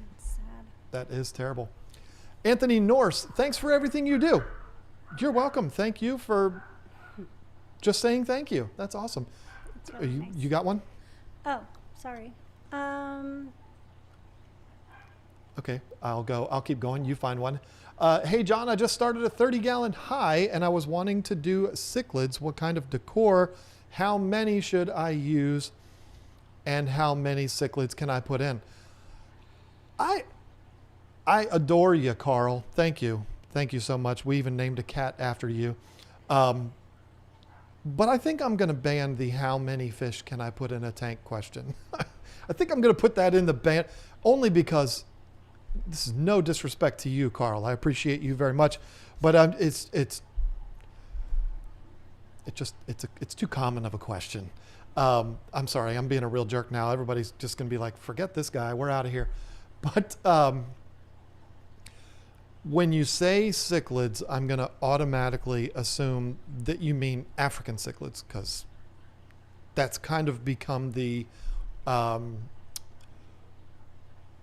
Speaker 1: That is terrible. Anthony Norse, thanks for everything you do. You're welcome. Thank you for just saying thank you. That's awesome.
Speaker 2: Really nice.
Speaker 1: You got one?
Speaker 2: Oh, sorry.
Speaker 1: Okay, I'll keep going. You find one. Hey, John, I just started a 30-gallon high, and I was wanting to do cichlids. What kind of decor? How many should I use? And how many cichlids can I put in? I adore you, Carl. Thank you. Thank you so much. We even named a cat after you. But I think I'm going to ban the how many fish can I put in a tank question. I think I'm going to put that in the ban, only because this is no disrespect to you, Carl. I appreciate you very much, but it's too common of a question. I'm sorry, I'm being a real jerk now. Everybody's just going to be like, forget this guy. We're out of here. But when you say cichlids, I'm going to automatically assume that you mean African cichlids, because that's kind of become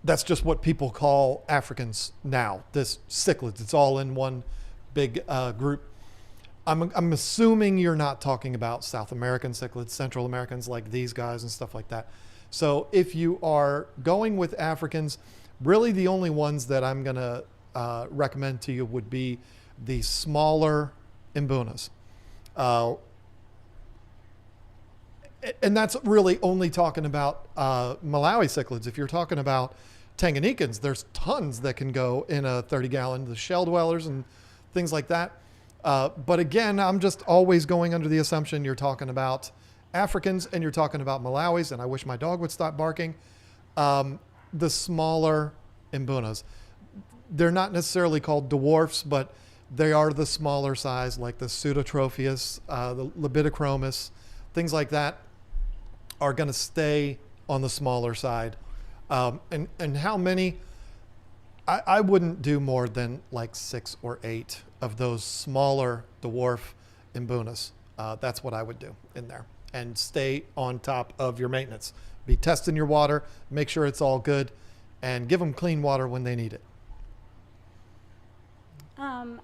Speaker 1: that's just what people call Africans now. This cichlids, it's all in one big group. I'm assuming you're not talking about South American cichlids, Central Americans like these guys and stuff like that. So if you are going with Africans, really the only ones that I'm going to recommend to you would be the smaller imbunas. And that's really only talking about Malawi cichlids. If you're talking about Tanganyikans, there's tons that can go in a 30-gallon, the shell dwellers and things like that. But again, I'm just always going under the assumption you're talking about Africans and you're talking about Malawis, and I wish my dog would stop barking. The smaller imbunas. They're not necessarily called dwarfs, but They are the smaller size, like the Pseudotropheus, the Libidochromis, things like that are going to stay on the smaller side. And how many? I wouldn't do more than like 6 or 8 of those smaller dwarf imbunas. That's what I would do in there, and stay on top of your maintenance. Be testing your water, make sure it's all good, and give them clean water when they need it.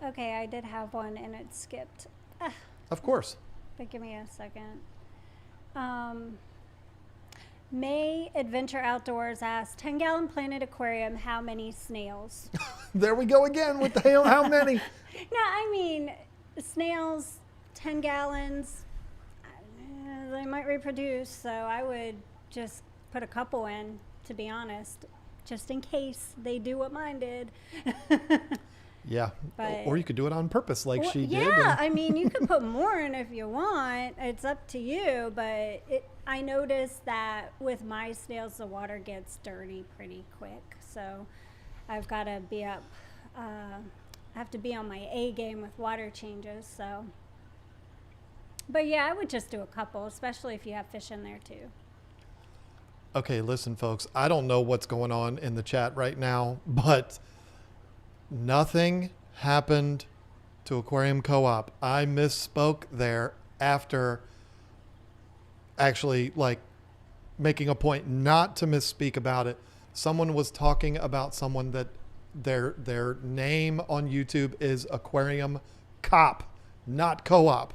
Speaker 2: Okay, I did have one and it skipped.
Speaker 1: Of course.
Speaker 2: But give me a second. May Adventure Outdoors asks, 10-gallon Planet Aquarium, how many snails?
Speaker 1: There we go again with the how many?
Speaker 2: No, I mean, snails, 10 gallons, they might reproduce, so I would just put a couple in, to be honest, just in case they do what mine did.
Speaker 1: Yeah,
Speaker 2: But-
Speaker 1: or you could do it on purpose like
Speaker 2: Well,
Speaker 1: she did.
Speaker 2: yeah, I mean, you could put more in if you want. It's up to you. But I noticed that with my snails, the water gets dirty pretty quick. So I've got to be up. I have to be on my A game with water changes. So, but yeah, I would just do a couple, especially if you have fish in there too.
Speaker 1: Okay, listen, folks, I don't know what's going on in the chat right now, but nothing happened to Aquarium Co-op. I misspoke there after actually like making a point not to misspeak about it. Someone was talking about someone that their name on YouTube is Aquarium Cop, not Co-op.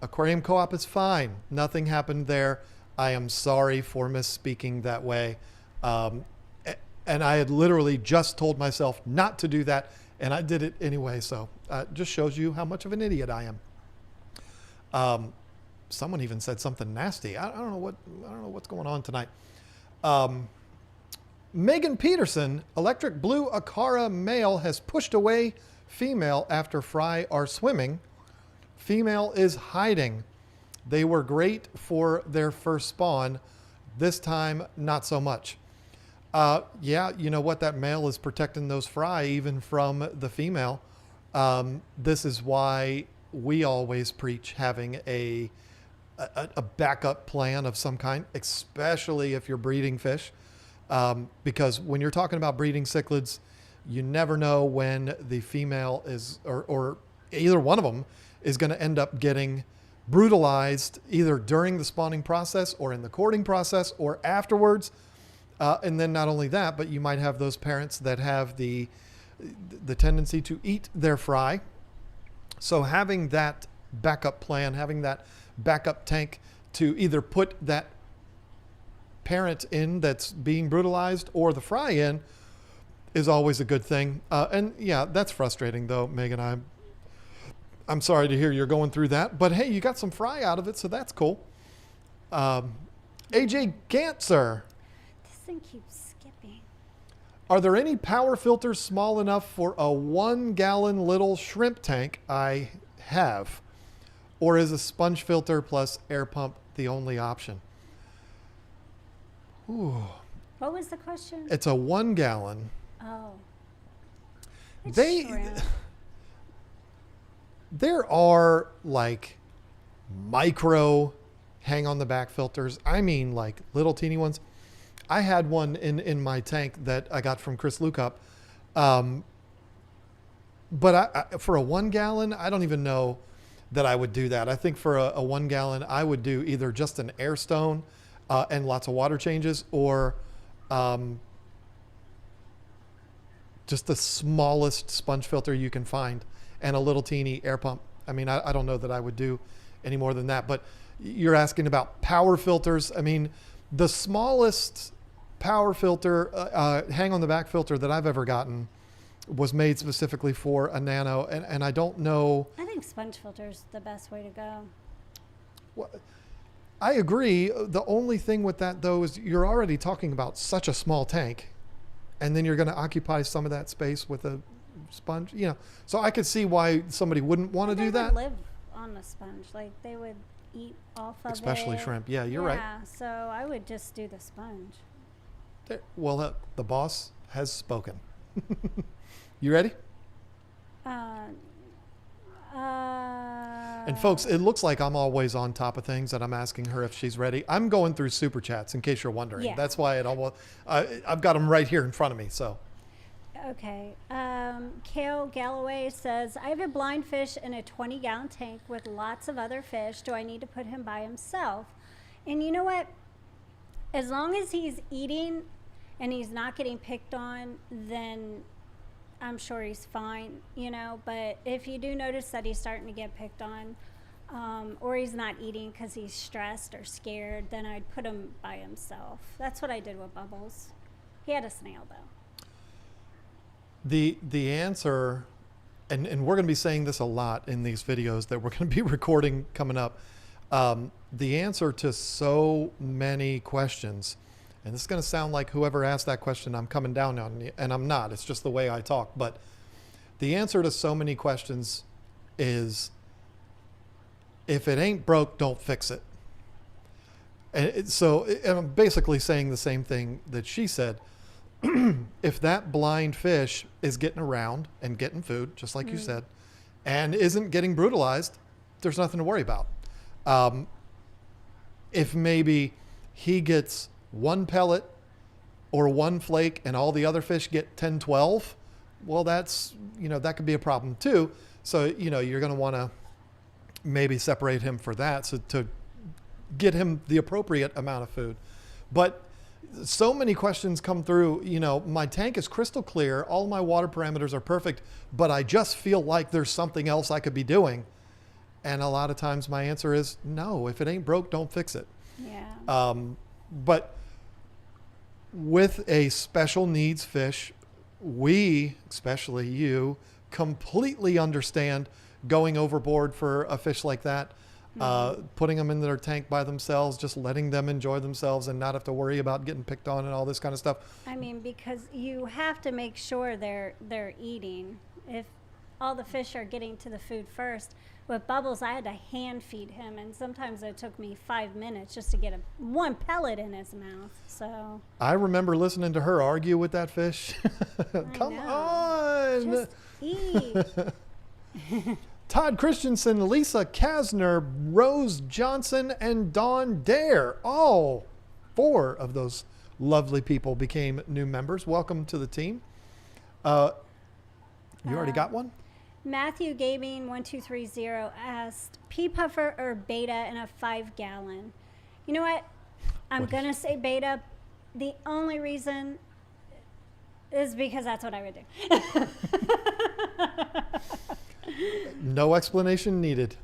Speaker 1: Aquarium Co-op is fine. Nothing happened there. I am sorry for misspeaking that way. And I had literally just told myself not to do that, and I did it anyway. So it just shows you how much of an idiot I am. Someone even said something nasty. I don't know what's going on tonight. Megan Peterson, electric blue Acara male has pushed away female after fry are swimming. Female is hiding. They were great for their first spawn. This time, not so much. Yeah, you know what? That male is protecting those fry even from the female. This is why we always preach having a backup plan of some kind, especially if you're breeding fish. Because when you're talking about breeding cichlids, you never know when the female is, or either one of them is going to end up getting brutalized either during the spawning process or in the courting process or afterwards. And then not only that, but you might have those parents that have the tendency to eat their fry. So having that backup plan, having that backup tank to either put that parent in that's being brutalized or the fry in is always a good thing. And yeah, that's frustrating though, Megan. I'm sorry to hear you're going through that, but hey, you got some fry out of it, so that's cool. AJ Gantzer.
Speaker 2: This thing keeps skipping.
Speaker 1: Are there any power filters small enough for a 1-gallon little shrimp tank I have? Or is a sponge filter plus air pump the only option? Ooh.
Speaker 2: What was the question?
Speaker 1: It's a 1-gallon.
Speaker 2: Oh. It's shrimp.
Speaker 1: There are like micro hang on the back filters. I mean like little teeny ones. I had one in my tank that I got from Chris Lukup. But I, for a 1-gallon, I don't even know that I would do that. I think for a 1-gallon, I would do either just an air stone and lots of water changes, or just the smallest sponge filter you can find and a little teeny air pump. I mean, I don't know that I would do any more than that, but you're asking about power filters. I mean, the smallest power filter, hang on the back filter that I've ever gotten was made specifically for a nano. And I don't know.
Speaker 2: I think sponge filter's the best way to go.
Speaker 1: Well, I agree. The only thing with that though, is you're already talking about such a small tank, and then you're going to occupy some of that space with a sponge, you know. So I could see why somebody wouldn't want to do that.
Speaker 2: They would live on the sponge, like they would eat off of it.
Speaker 1: Especially shrimp. Yeah, you're right.
Speaker 2: Yeah, so I would just do the sponge.
Speaker 1: Well, the boss has spoken. You ready? And folks, it looks like I'm always on top of things and I'm asking her if she's ready. I'm going through super chats in case you're wondering.
Speaker 2: Yeah.
Speaker 1: That's why it almost, I've got them right here in front of me. So
Speaker 2: Okay. Kale Galloway says, I have a blind fish in a 20-gallon tank with lots of other fish. Do I need to put him by himself? And you know what? As long as he's eating and he's not getting picked on, then I'm sure he's fine, you know. But if you do notice that he's starting to get picked on, or he's not eating because he's stressed or scared, then I'd put him by himself. That's what I did with Bubbles. He had a snail, though.
Speaker 1: The answer, and we're going to be saying this a lot in these videos that we're going to be recording coming up. The answer to so many questions, and this is going to sound like whoever asked that question, I'm coming down on you, and I'm not. It's just the way I talk. But the answer to so many questions is, if it ain't broke, don't fix it. And and I'm basically saying the same thing that she said. If that blind fish is getting around and getting food, just like you said, and isn't getting brutalized, there's nothing to worry about. If maybe he gets one pellet or one flake and all the other fish get 10, 12, well, that's, that could be a problem too. So, you're going to want to maybe separate him for that, so to get him the appropriate amount of food. But so many questions come through, my tank is crystal clear, all my water parameters are perfect, but I just feel like there's something else I could be doing. And a lot of times my answer is no. If it ain't broke, don't fix it.
Speaker 2: Yeah.
Speaker 1: But with a special needs fish, we, especially you, completely understand going overboard for a fish like that. Putting them in their tank by themselves, just letting them enjoy themselves and not have to worry about getting picked on and all this kind of stuff.
Speaker 2: I mean, because you have to make sure they're eating. If all the fish are getting to the food first, with Bubbles, I had to hand feed him, and sometimes it took me 5 minutes just to get one pellet in his mouth. So
Speaker 1: I remember listening to her argue with that fish. Come on,
Speaker 2: just eat.
Speaker 1: Todd Christensen, Lisa Kasner, Rose Johnson, and Dawn Dare. All 4 of those lovely people became new members. Welcome to the team. You already got one?
Speaker 2: Matthew Gaming 1230 asked, pea puffer or beta in a 5-gallon? You know what? I'm going to say beta. The only reason is because that's what I would do.
Speaker 1: No explanation needed.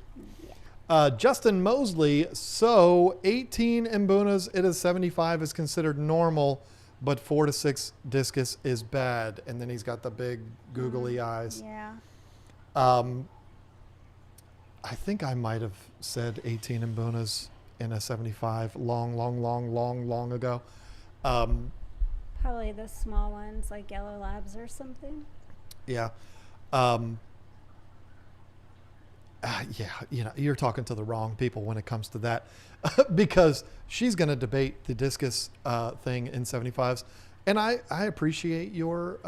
Speaker 1: Justin Mosley, so 18 Mbunas, it is 75 is considered normal, but 4 to 6 discus is bad. And then he's got the big googly eyes.
Speaker 2: Yeah.
Speaker 1: I think I might have said 18 Mbunas in a 75 long ago.
Speaker 2: Probably the small ones like Yellow Labs or something.
Speaker 1: Yeah. Yeah, you're talking to the wrong people when it comes to that, because she's going to debate the discus thing in 75s, and I appreciate your.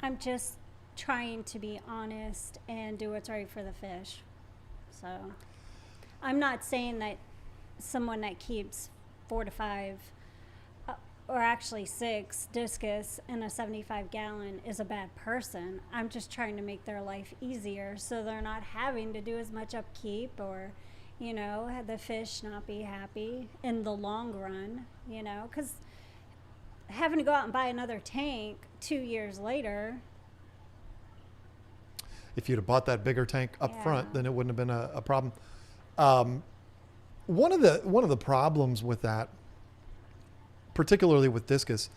Speaker 2: I'm just trying to be honest and do what's right for the fish. So, I'm not saying that someone that keeps 4 to 5, or actually 6 discus in a 75-gallon is a bad person. I'm just trying to make their life easier so they're not having to do as much upkeep, or, have the fish not be happy in the long run, because having to go out and buy another tank 2 years later.
Speaker 1: If you'd have bought that bigger tank up front, then it wouldn't have been a problem. One of the problems with that, particularly with discus,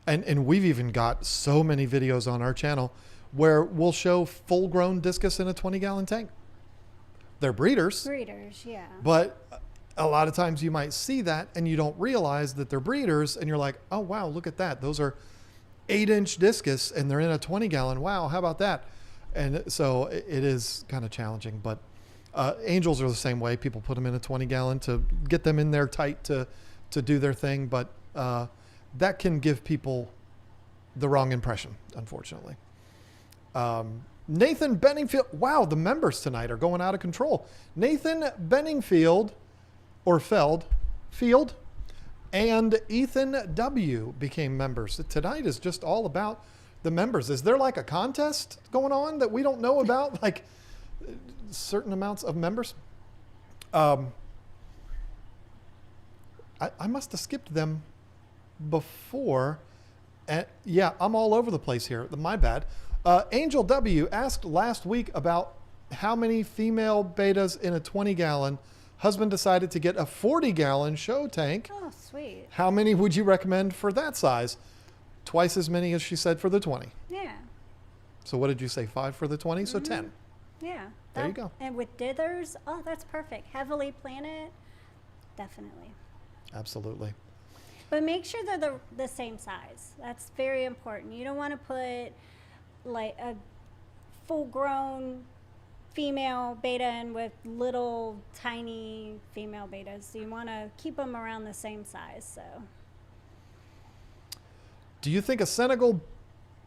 Speaker 1: and we've even got so many videos on our channel where we'll show full-grown discus in a 20-gallon tank. They're breeders.
Speaker 2: Breeders, yeah.
Speaker 1: But a lot of times you might see that and you don't realize that they're breeders, and you're like, oh, wow, look at that. Those are 8-inch discus and they're in a 20-gallon. Wow, how about that? And so it is kind of challenging. But angels are the same way. People put them in a 20-gallon to get them in there tight to do their thing. But that can give people the wrong impression, unfortunately. Nathan Benningfield. Wow, the members tonight are going out of control. Nathan Benningfield, or Field, and Ethan W. became members. Tonight is just all about the members. Is there like a contest going on that we don't know about? Like certain amounts of members? I must have skipped them before. Yeah, I'm all over the place here. My bad. Angel W. asked last week about how many female betas in a 20-gallon. Husband decided to get a 40-gallon show tank.
Speaker 2: Oh, sweet.
Speaker 1: How many would you recommend for that size? Twice as many as she said for the 20.
Speaker 2: Yeah.
Speaker 1: So what did you say, 5 for the 20? So 10.
Speaker 2: Yeah.
Speaker 1: There you go.
Speaker 2: And with dithers, oh, that's perfect. Heavily planted, definitely.
Speaker 1: Absolutely.
Speaker 2: But make sure they're the same size. That's very important. You don't want to put like a full-grown female beta in with little tiny female betas. So you want to keep them around the same size. So.
Speaker 1: Do you think a Senegal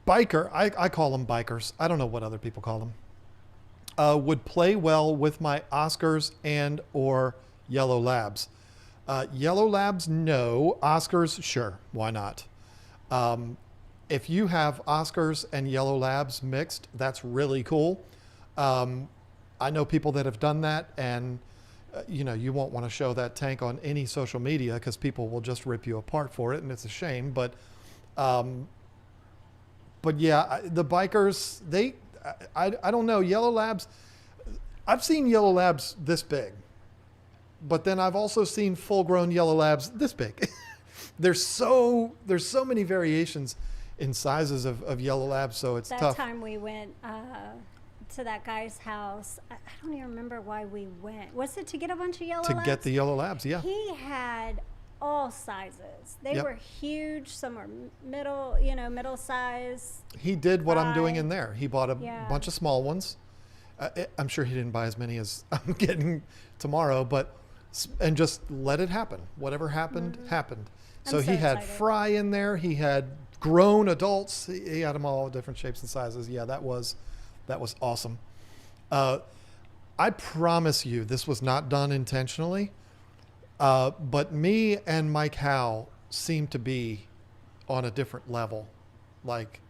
Speaker 1: biker, I call them bikers, I don't know what other people call them, would play well with my Oscars and or Yellow Labs? Yellow Labs, no. Oscars, sure. Why not? If you have Oscars and Yellow Labs mixed, that's really cool. I know people that have done that, and you won't want to show that tank on any social media because people will just rip you apart for it, and it's a shame. But yeah, the bikers, I don't know. Yellow Labs, I've seen Yellow Labs this big, but then I've also seen full-grown Yellow Labs this big. There's so many variations in sizes of Yellow Labs, so it's tough.
Speaker 2: That time we went to that guy's house, I don't even remember why we went. Was it to get a bunch of Yellow Labs?
Speaker 1: To get the Yellow Labs, yeah.
Speaker 2: He had all sizes. They
Speaker 1: Yep.
Speaker 2: were huge. Some were middle size.
Speaker 1: He did what I'm doing
Speaker 2: Fry.
Speaker 1: in there. He bought a bunch of small ones. I'm sure he didn't buy as many as I'm getting tomorrow, and just let it happen. Whatever happened, happened. So he had
Speaker 2: excited.
Speaker 1: fry in there. He had grown adults. He had them all different shapes and sizes. Yeah, that was awesome. I promise you, this was not done intentionally. But me and Mike Howe seem to be on a different level. Like,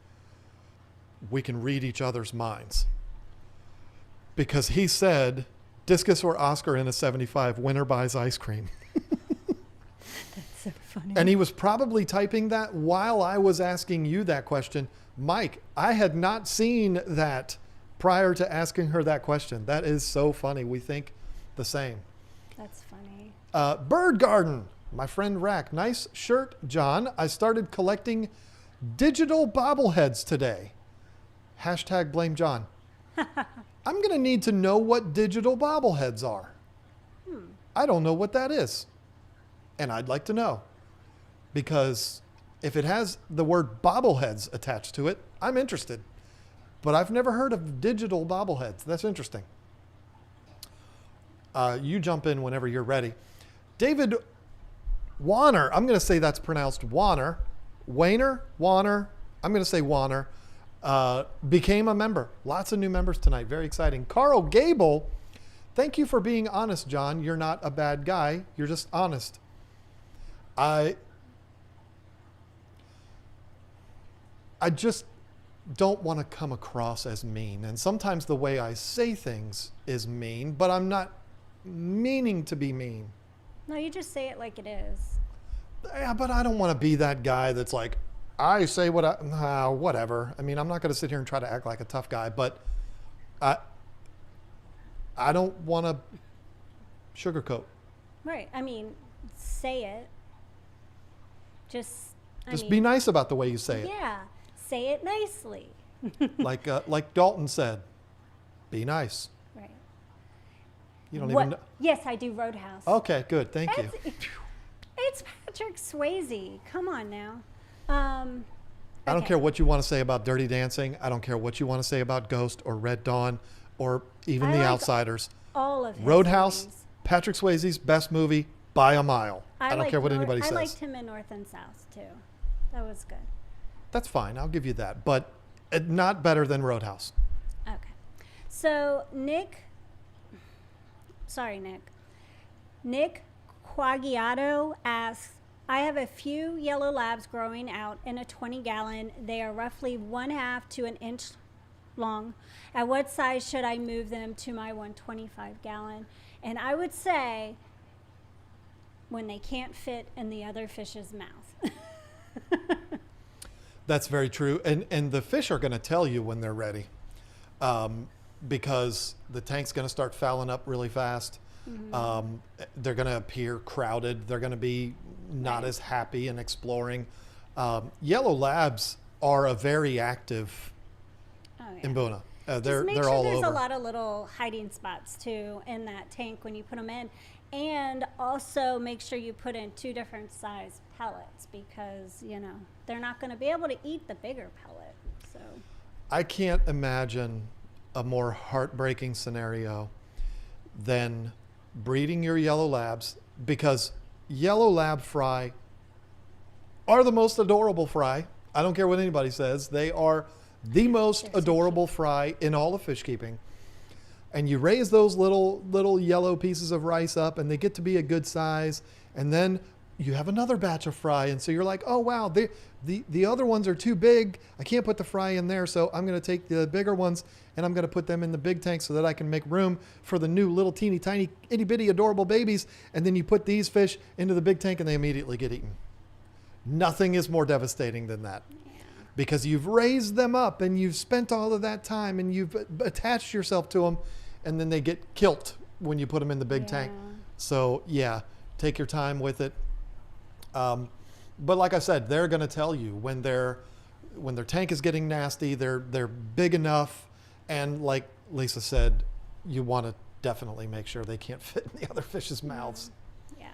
Speaker 1: we can read each other's minds. Because he said, discus or Oscar in a 75, winner buys ice cream.
Speaker 2: That's so funny.
Speaker 1: And he was probably typing that while I was asking you that question. Mike, I had not seen that prior to asking her that question. That is so funny. We think the same.
Speaker 2: That's funny.
Speaker 1: Bird Garden, my friend Rack. Nice shirt, John. I started collecting digital bobbleheads today. Hashtag blame John. I'm going to need to know what digital bobbleheads are. I don't know what that is. And I'd like to know. Because if it has the word bobbleheads attached to it, I'm interested. But I've never heard of digital bobbleheads. That's interesting. You jump in whenever you're ready. David Warner, I'm going to say that's pronounced Warner. Warner, I'm going to say Warner, became a member. Lots of new members tonight. Very exciting. Carl Gable, thank you for being honest, John. You're not a bad guy. You're just honest. I just don't want to come across as mean. And sometimes the way I say things is mean, but I'm not meaning to be mean.
Speaker 2: No, you just say it like it is.
Speaker 1: Yeah, but I don't want to be that guy that's like, I say whatever. I mean, I'm not going to sit here and try to act like a tough guy, but I don't want to sugarcoat.
Speaker 2: Right. I mean, say it. Just
Speaker 1: Be nice about the way you say it.
Speaker 2: Yeah. Say it nicely.
Speaker 1: Like Dalton said, be nice.
Speaker 2: Right.
Speaker 1: You don't even know.
Speaker 2: Yes, I do Roadhouse.
Speaker 1: Okay, good. Thank you.
Speaker 2: It's Patrick Swayze. Come on now.
Speaker 1: I don't care what you want to say about Dirty Dancing. I don't care what you want to say about Ghost or Red Dawn or even The Outsiders.
Speaker 2: All of his
Speaker 1: Roadhouse,
Speaker 2: movies.
Speaker 1: Patrick Swayze's best movie by a mile. I don't
Speaker 2: liked
Speaker 1: care what anybody says.
Speaker 2: I liked him in North and South too. That was good.
Speaker 1: That's fine. I'll give you that. But not better than Roadhouse.
Speaker 2: Okay. So Nick Quagliato asks, I have a few yellow labs growing out in a 20-gallon. They are roughly 1/2 to an inch long. At what size should I move them to my 125-gallon? And I would say when they can't fit in the other fish's mouth.
Speaker 1: That's very true. And the fish are going to tell you when they're ready, because the tank's going to start fouling up really fast. Mm-hmm. They're going to appear crowded. They're going to be not as happy and exploring. Yellow labs are a very active Mbuna.
Speaker 2: They're
Speaker 1: all over.
Speaker 2: There's a lot of little hiding spots too in that tank when you put them in. And also make sure you put in 2 different size pellets, because, they're not going to be able to eat the bigger pellet. So
Speaker 1: I can't imagine a more heartbreaking scenario than breeding your yellow labs, because yellow lab fry are the most adorable fry. I don't care what anybody says. They are the most adorable fry in all of fish keeping. And you raise those little yellow pieces of rice up, and they get to be a good size. And then you have another batch of fry. And so you're like, oh, wow, the other ones are too big. I can't put the fry in there. So I'm going to take the bigger ones and I'm going to put them in the big tank so that I can make room for the new little teeny tiny itty bitty adorable babies. And then you put these fish into the big tank and they immediately get eaten. Nothing is more devastating than that. Because you've raised them up and you've spent all of that time and you've attached yourself to them, and then they get killed when you put them in the big tank. So take your time with it. But like I said, they're going to tell you when their tank is getting nasty. They're big enough, and like Lisa said, you want to definitely make sure they can't fit in the other fish's mouths.
Speaker 2: Yeah.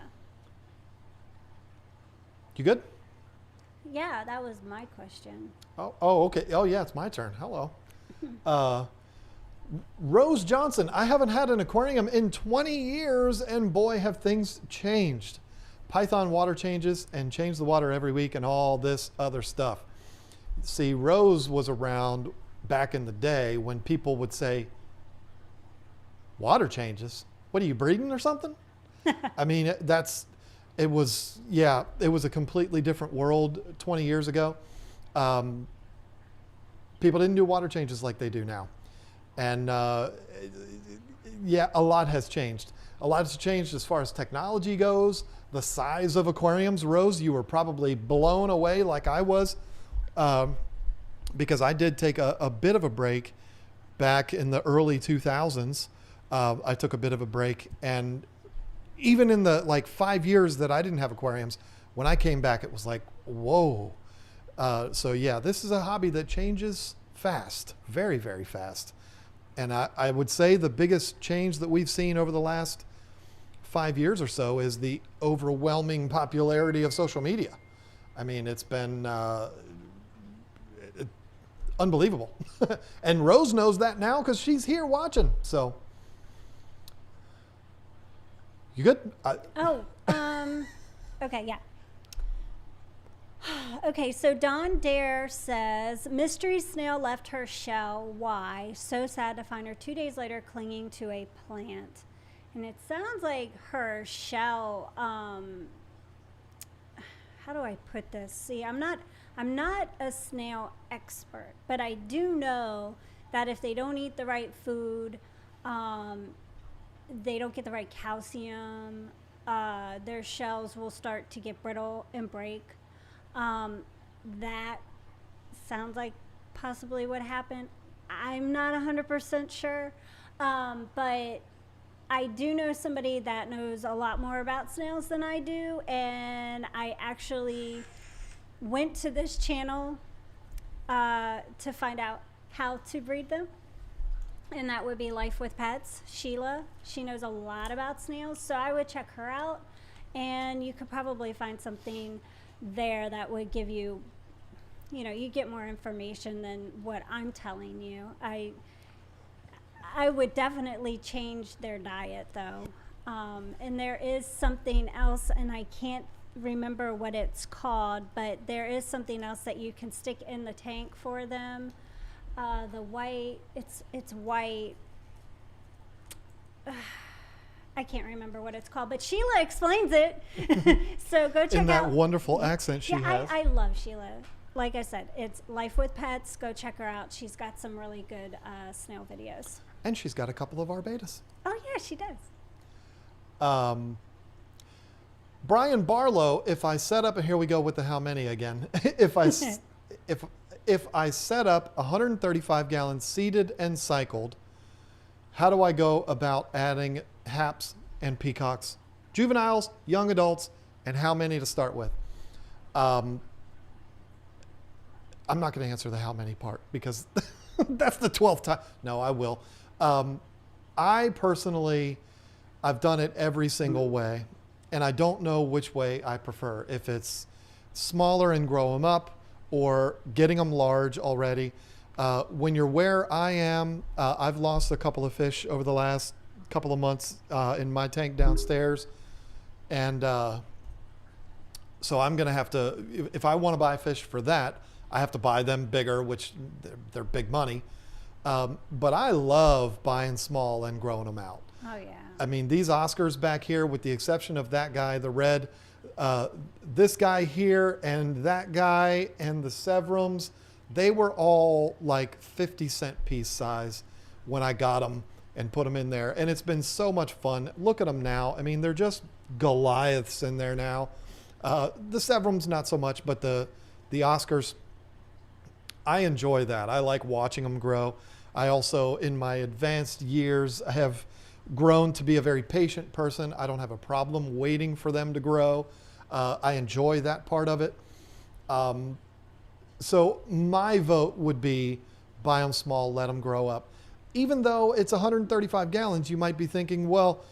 Speaker 1: You good?
Speaker 2: Yeah, that was my question.
Speaker 1: Oh, okay. Oh, yeah, it's my turn. Hello. Rose Johnson, I haven't had an aquarium in 20 years, and boy, have things changed. Python water changes and change the water every week and all this other stuff. See, Rose was around back in the day when people would say, water changes? What are you, breeding or something? I mean, it was a completely different world 20 years ago. People didn't do water changes like they do now. And a lot has changed. A lot has changed as far as technology goes, the size of aquariums. Rose, you were probably blown away like I was, because I did take a bit of a break back in the early 2000s. I took a bit of a break, and even in the 5 years that I didn't have aquariums, when I came back, it was like, whoa. This is a hobby that changes fast, very, very fast. And I would say the biggest change that we've seen over the last 5 years or so is the overwhelming popularity of social media. I mean, it's been unbelievable. And Rose knows that now because she's here watching. So, you good?
Speaker 2: Okay, yeah. Okay, so Dawn Dare says, mystery snail left her shell. Why? So sad to find her 2 days later clinging to a plant. And it sounds like her shell, how do I put this? See, I'm not a snail expert, but I do know that if they don't eat the right food, they don't get the right calcium, their shells will start to get brittle and break. That sounds like possibly what happened. I'm not 100% sure, but I do know somebody that knows a lot more about snails than I do, and I actually went to this channel to find out how to breed them, and that would be Life with Pets. Sheila, she knows a lot about snails, so I would check her out, and you could probably find something there that would give you, you get more information than what I'm telling you. I would definitely change their diet though. And there is something else, and I can't remember what it's called, but there is something else that you can stick in the tank for them The white, it's white. I can't remember what it's called, but Sheila explains it. So go check out.
Speaker 1: In that wonderful accent she has.
Speaker 2: I love Sheila. Like I said, it's Life with Pets. Go check her out. She's got some really good snail videos.
Speaker 1: And she's got a couple of our betas.
Speaker 2: Oh, yeah, she does.
Speaker 1: Brian Barlow, if I set up, and here we go with the how many again. if I set up 135 gallons seeded and cycled, how do I go about adding haps and peacocks, juveniles, young adults, and how many to start with? I'm not going to answer the how many part because that's the 12th time. No, I will. I personally, I've done it every single way, and I don't know which way I prefer. If it's smaller and grow them up or getting them large already. When you're where I am, I've lost a couple of fish over the last couple of months in my tank downstairs. And so I'm going to have to, if I want to buy fish for that, I have to buy them bigger, which they're big money. But I love buying small and growing them out.
Speaker 2: Oh, yeah.
Speaker 1: I mean, these Oscars back here, with the exception of that guy, the red, this guy here and that guy and the Severums, they were all like 50-cent piece size when I got them and put them in there. And it's been so much fun. Look at them now. I mean, they're just Goliaths in there now. The Severums, not so much, but the Oscars, I enjoy that. I like watching them grow. I also, in my advanced years, have grown to be a very patient person. I don't have a problem waiting for them to grow. I enjoy that part of it. So my vote would be buy them small, let them grow up. Even though it's 135 gallons, you might be thinking, well,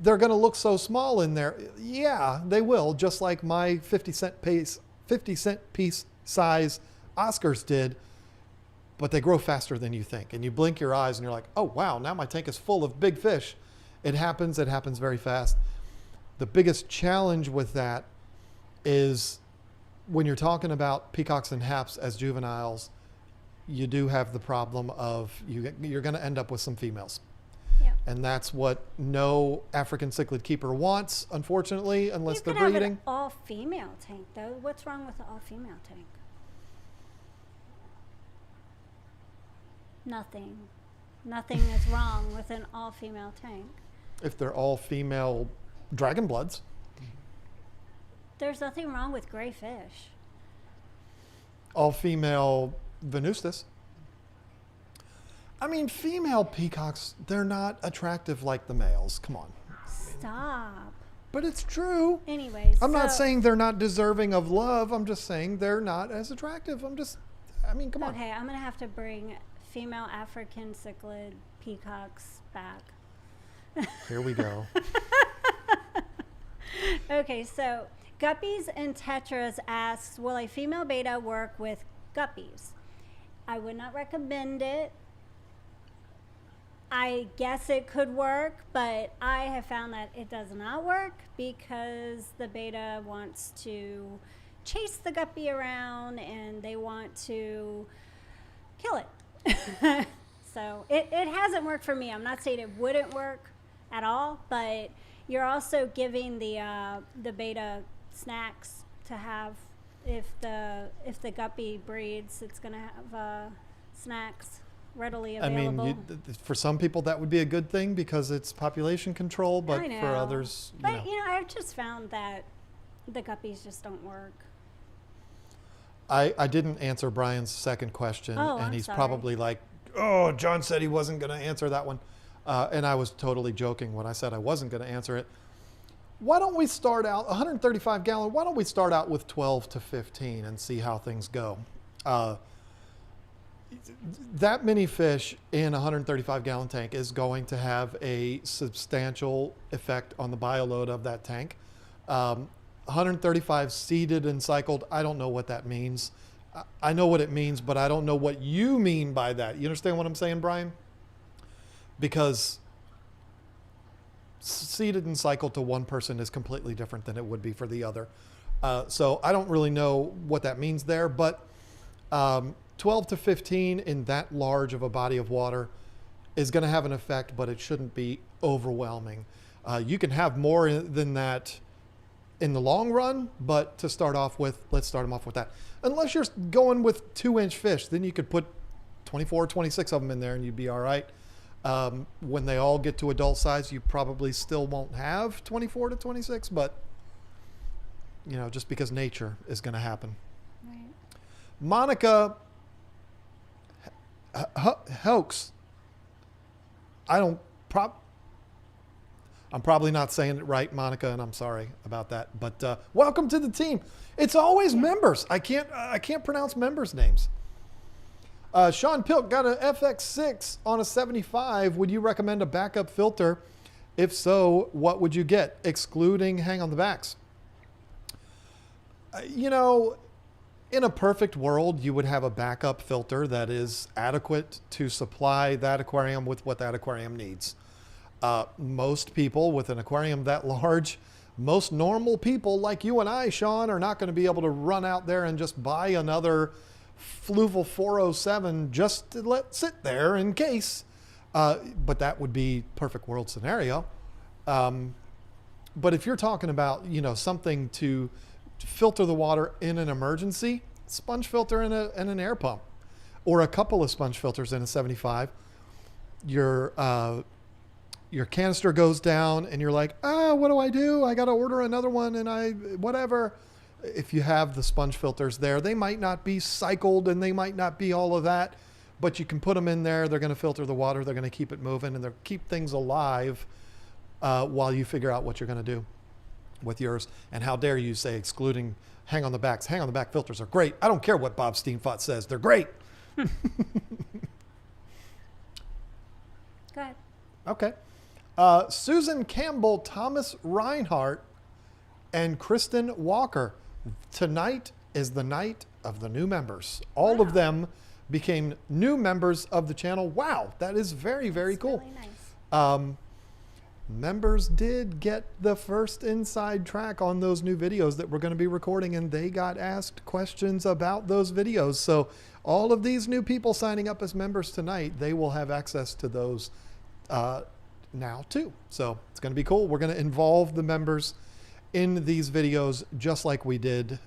Speaker 1: they're going to look so small in there. Yeah, they will, just like my 50-cent piece size Oscars did, but they grow faster than you think. And you blink your eyes and you're like, oh, wow, now my tank is full of big fish. It happens very fast. The biggest challenge with that is when you're talking about peacocks and haps as juveniles, you do have the problem of you're going to end up with some females.
Speaker 2: Yeah.
Speaker 1: And that's what no African cichlid keeper wants, unfortunately, unless they're breeding.
Speaker 2: You could have an all-female tank, though. What's wrong with an all-female tank? Nothing. Nothing is wrong with an all-female tank.
Speaker 1: If they're all female dragon bloods.
Speaker 2: There's nothing wrong with gray fish.
Speaker 1: All female venustus. I mean, female peacocks, they're not attractive like the males. Come on.
Speaker 2: Stop.
Speaker 1: But it's true.
Speaker 2: Anyways.
Speaker 1: I'm not saying they're not deserving of love. I'm just saying they're not as attractive. I mean, come on.
Speaker 2: Okay, I'm going to have to bring female African cichlid peacocks back.
Speaker 1: Here we go.
Speaker 2: Okay, so Guppies and Tetras asks, will a female beta work with guppies? I would not recommend it. I guess it could work, but I have found that it does not work because the beta wants to chase the guppy around and they want to kill it. So it hasn't worked for me. I'm not saying it wouldn't work at all, but you're also giving the beta snacks to have. If the guppy breeds, it's going to have snacks readily available.
Speaker 1: I mean, for some people that would be a good thing because it's population control, but for others,
Speaker 2: But I've just found that the guppies just don't work.
Speaker 1: I didn't answer Brian's second question, and he's probably like, oh, John said he wasn't going to answer that one. And I was totally joking when I said I wasn't going to answer it. Why don't we start out, 135 gallon, why don't we start out with 12 to 15 and see how things go? That many fish in a 135 gallon tank is going to have a substantial effect on the bioload of that tank. 135 seeded and cycled, I don't know what that means. I know what it means, but I don't know what you mean by that. You understand what I'm saying, Brian? Because seeded and cycled to one person is completely different than it would be for the other. So I don't really know what that means there, but 12 to 15 in that large of a body of water is going to have an effect, but it shouldn't be overwhelming. You can have more than that in the long run, but to start off with, let's start them off with that. Unless you're going with 2-inch fish, then you could put 24, 26 of them in there and you'd be all right. When they all get to adult size, you probably still won't have 24 to 26, but just because nature is going to happen.
Speaker 2: Right.
Speaker 1: Monica Hoax. I'm probably not saying it right, Monica, and I'm sorry about that. But welcome to the team. It's always members. I can't pronounce members' names. Sean Pilk got an FX6 on a 75. Would you recommend a backup filter? If so, what would you get, excluding hang on the backs? In a perfect world, you would have a backup filter that is adequate to supply that aquarium with what that aquarium needs. Most people with an aquarium that large, most normal people like you and I, Sean, are not going to be able to run out there and just buy another Fluval 407 just to let sit there in case. But that would be perfect world scenario. But if you're talking about, something to filter the water in an emergency, sponge filter and an air pump, or a couple of sponge filters in a 75, your canister goes down and you're like, what do? I got to order another one and whatever. If you have the sponge filters there, they might not be cycled and they might not be all of that, but you can put them in there. They're going to filter the water. They're going to keep it moving and they'll keep things alive while you figure out what you're going to do with yours. And how dare you say excluding hang on the backs. Hang on the back filters are great. I don't care what Bob Steenfot says. They're great.
Speaker 2: Go ahead.
Speaker 1: Okay. Susan Campbell, Thomas Reinhardt, and Kristen Walker. Tonight is the night of the new members. All of them became new members of the channel. Wow, that is very, very cool.
Speaker 2: Really nice.
Speaker 1: Members did get the first inside track on those new videos that we're going to be recording, and they got asked questions about those videos. So all of these new people signing up as members tonight, they will have access to those now too. So it's going to be cool. We're going to involve the members in these videos just like we did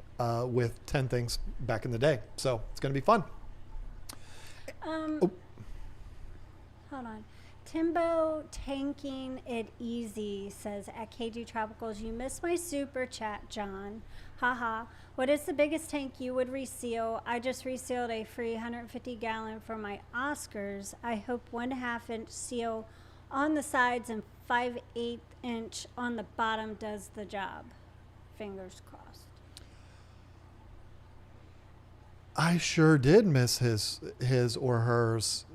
Speaker 1: with 10 things back in the day. So it's going to be fun.
Speaker 2: Hold on. Timbo Tanking It Easy says, at KG Tropicals, you missed my super chat, John. Haha. What is the biggest tank you would reseal? I just resealed a free 150 gallon for my Oscars. I hope 1/2 inch seal on the sides and 5/8 inch on the bottom does the job. Fingers crossed.
Speaker 1: I sure did miss his or hers.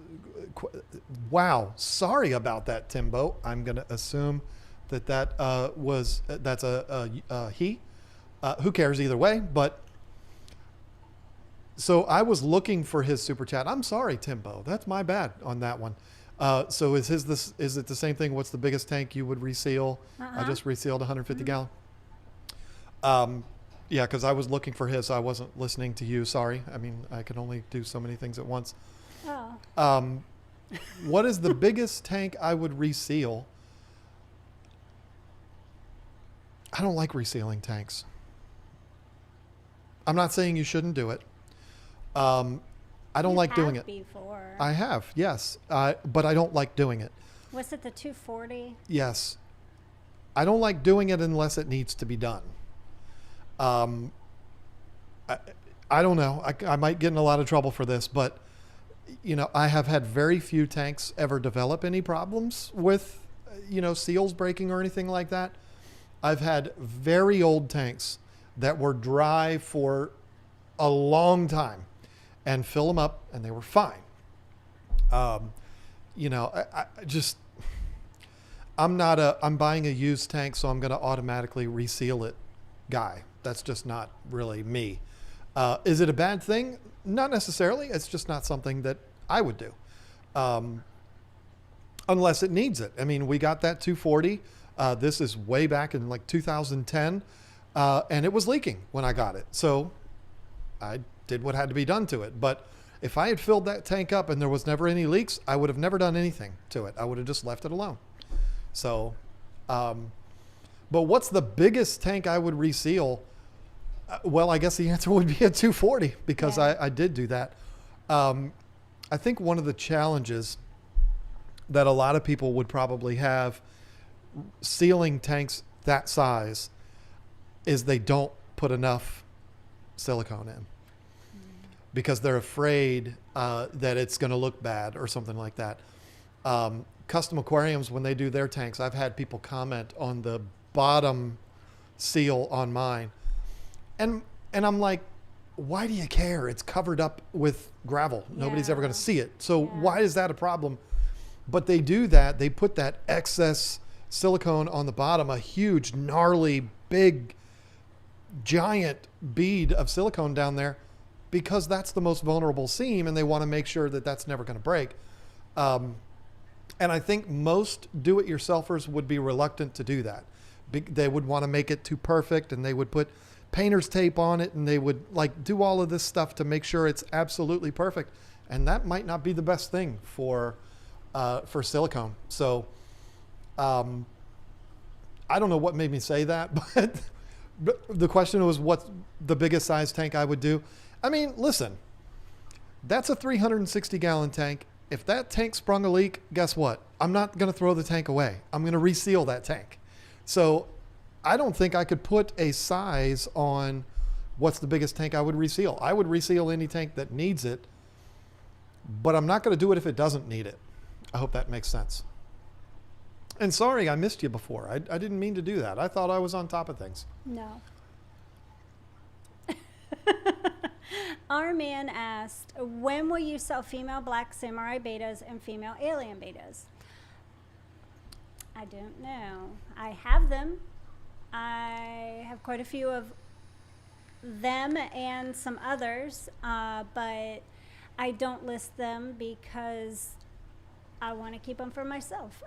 Speaker 1: Wow, sorry about that, Timbo. I'm going to assume that's a he. Who cares either way? But so I was looking for his super chat. I'm sorry, Timbo. That's my bad on that one. So is it the same thing? What's the biggest tank you would reseal? I just resealed 150 gallon. Yeah, because I was looking for his. So I wasn't listening to you. Sorry. I mean, I can only do so many things at once.
Speaker 2: Oh.
Speaker 1: What is the biggest tank I would reseal? I don't like resealing tanks. I'm not saying you shouldn't do it. I don't like doing it.
Speaker 2: Before.
Speaker 1: I have, yes. But I don't like doing it.
Speaker 2: Was it the 240?
Speaker 1: Yes. I don't like doing it unless it needs to be done. I don't know. I might get in a lot of trouble for this, but I have had very few tanks ever develop any problems with, seals breaking or anything like that. I've had very old tanks that were dry for a long time and fill them up and they were fine. I'm buying a used tank, so I'm going to automatically reseal it guy. That's just not really me. Is it a bad thing? Not necessarily. It's just not something that I would do. Unless it needs it. I mean, we got that 240. This is way back in like 2010. And it was leaking when I got it. So I did what had to be done to it. But If I had filled that tank up and there was never any leaks, I would have never done anything to it. I would have just left it alone. So, but what's the biggest tank I would reseal? Well, I guess the answer would be a 240 because I did do that. I think one of the challenges that a lot of people would probably have sealing tanks that size is they don't put enough silicone in because they're afraid that it's going to look bad or something like that. Custom aquariums, when they do their tanks, I've had people comment on the bottom seal on mine. And I'm like, why do you care? It's covered up with gravel. Nobody's ever going to see it. So why is that a problem? But they do that. They put that excess silicone on the bottom, a huge, gnarly, big, giant bead of silicone down there because that's the most vulnerable seam and they want to make sure that that's never going to break. And I think most do-it-yourselfers would be reluctant to do that. They would want to make it too perfect and they would put painter's tape on it and they would like do all of this stuff to make sure it's absolutely perfect. And that might not be the best thing for silicone. So I don't know what made me say that, but the question was what's the biggest size tank I would do. I mean, listen, that's a 360 gallon tank. If that tank sprung a leak, guess what? I'm not going to throw the tank away. I'm going to reseal that tank. So I don't think I could put a size on what's the biggest tank I would reseal. I would reseal any tank that needs it, but I'm not going to do it if it doesn't need it. I hope that makes sense. And sorry, I missed you before. I didn't mean to do that. I thought I was on top of things.
Speaker 2: No. Our man asked, when will you sell female black samurai betas and female alien betas? I don't know. I have them. I have quite a few of them and some others, but I don't list them because I want to keep them for myself.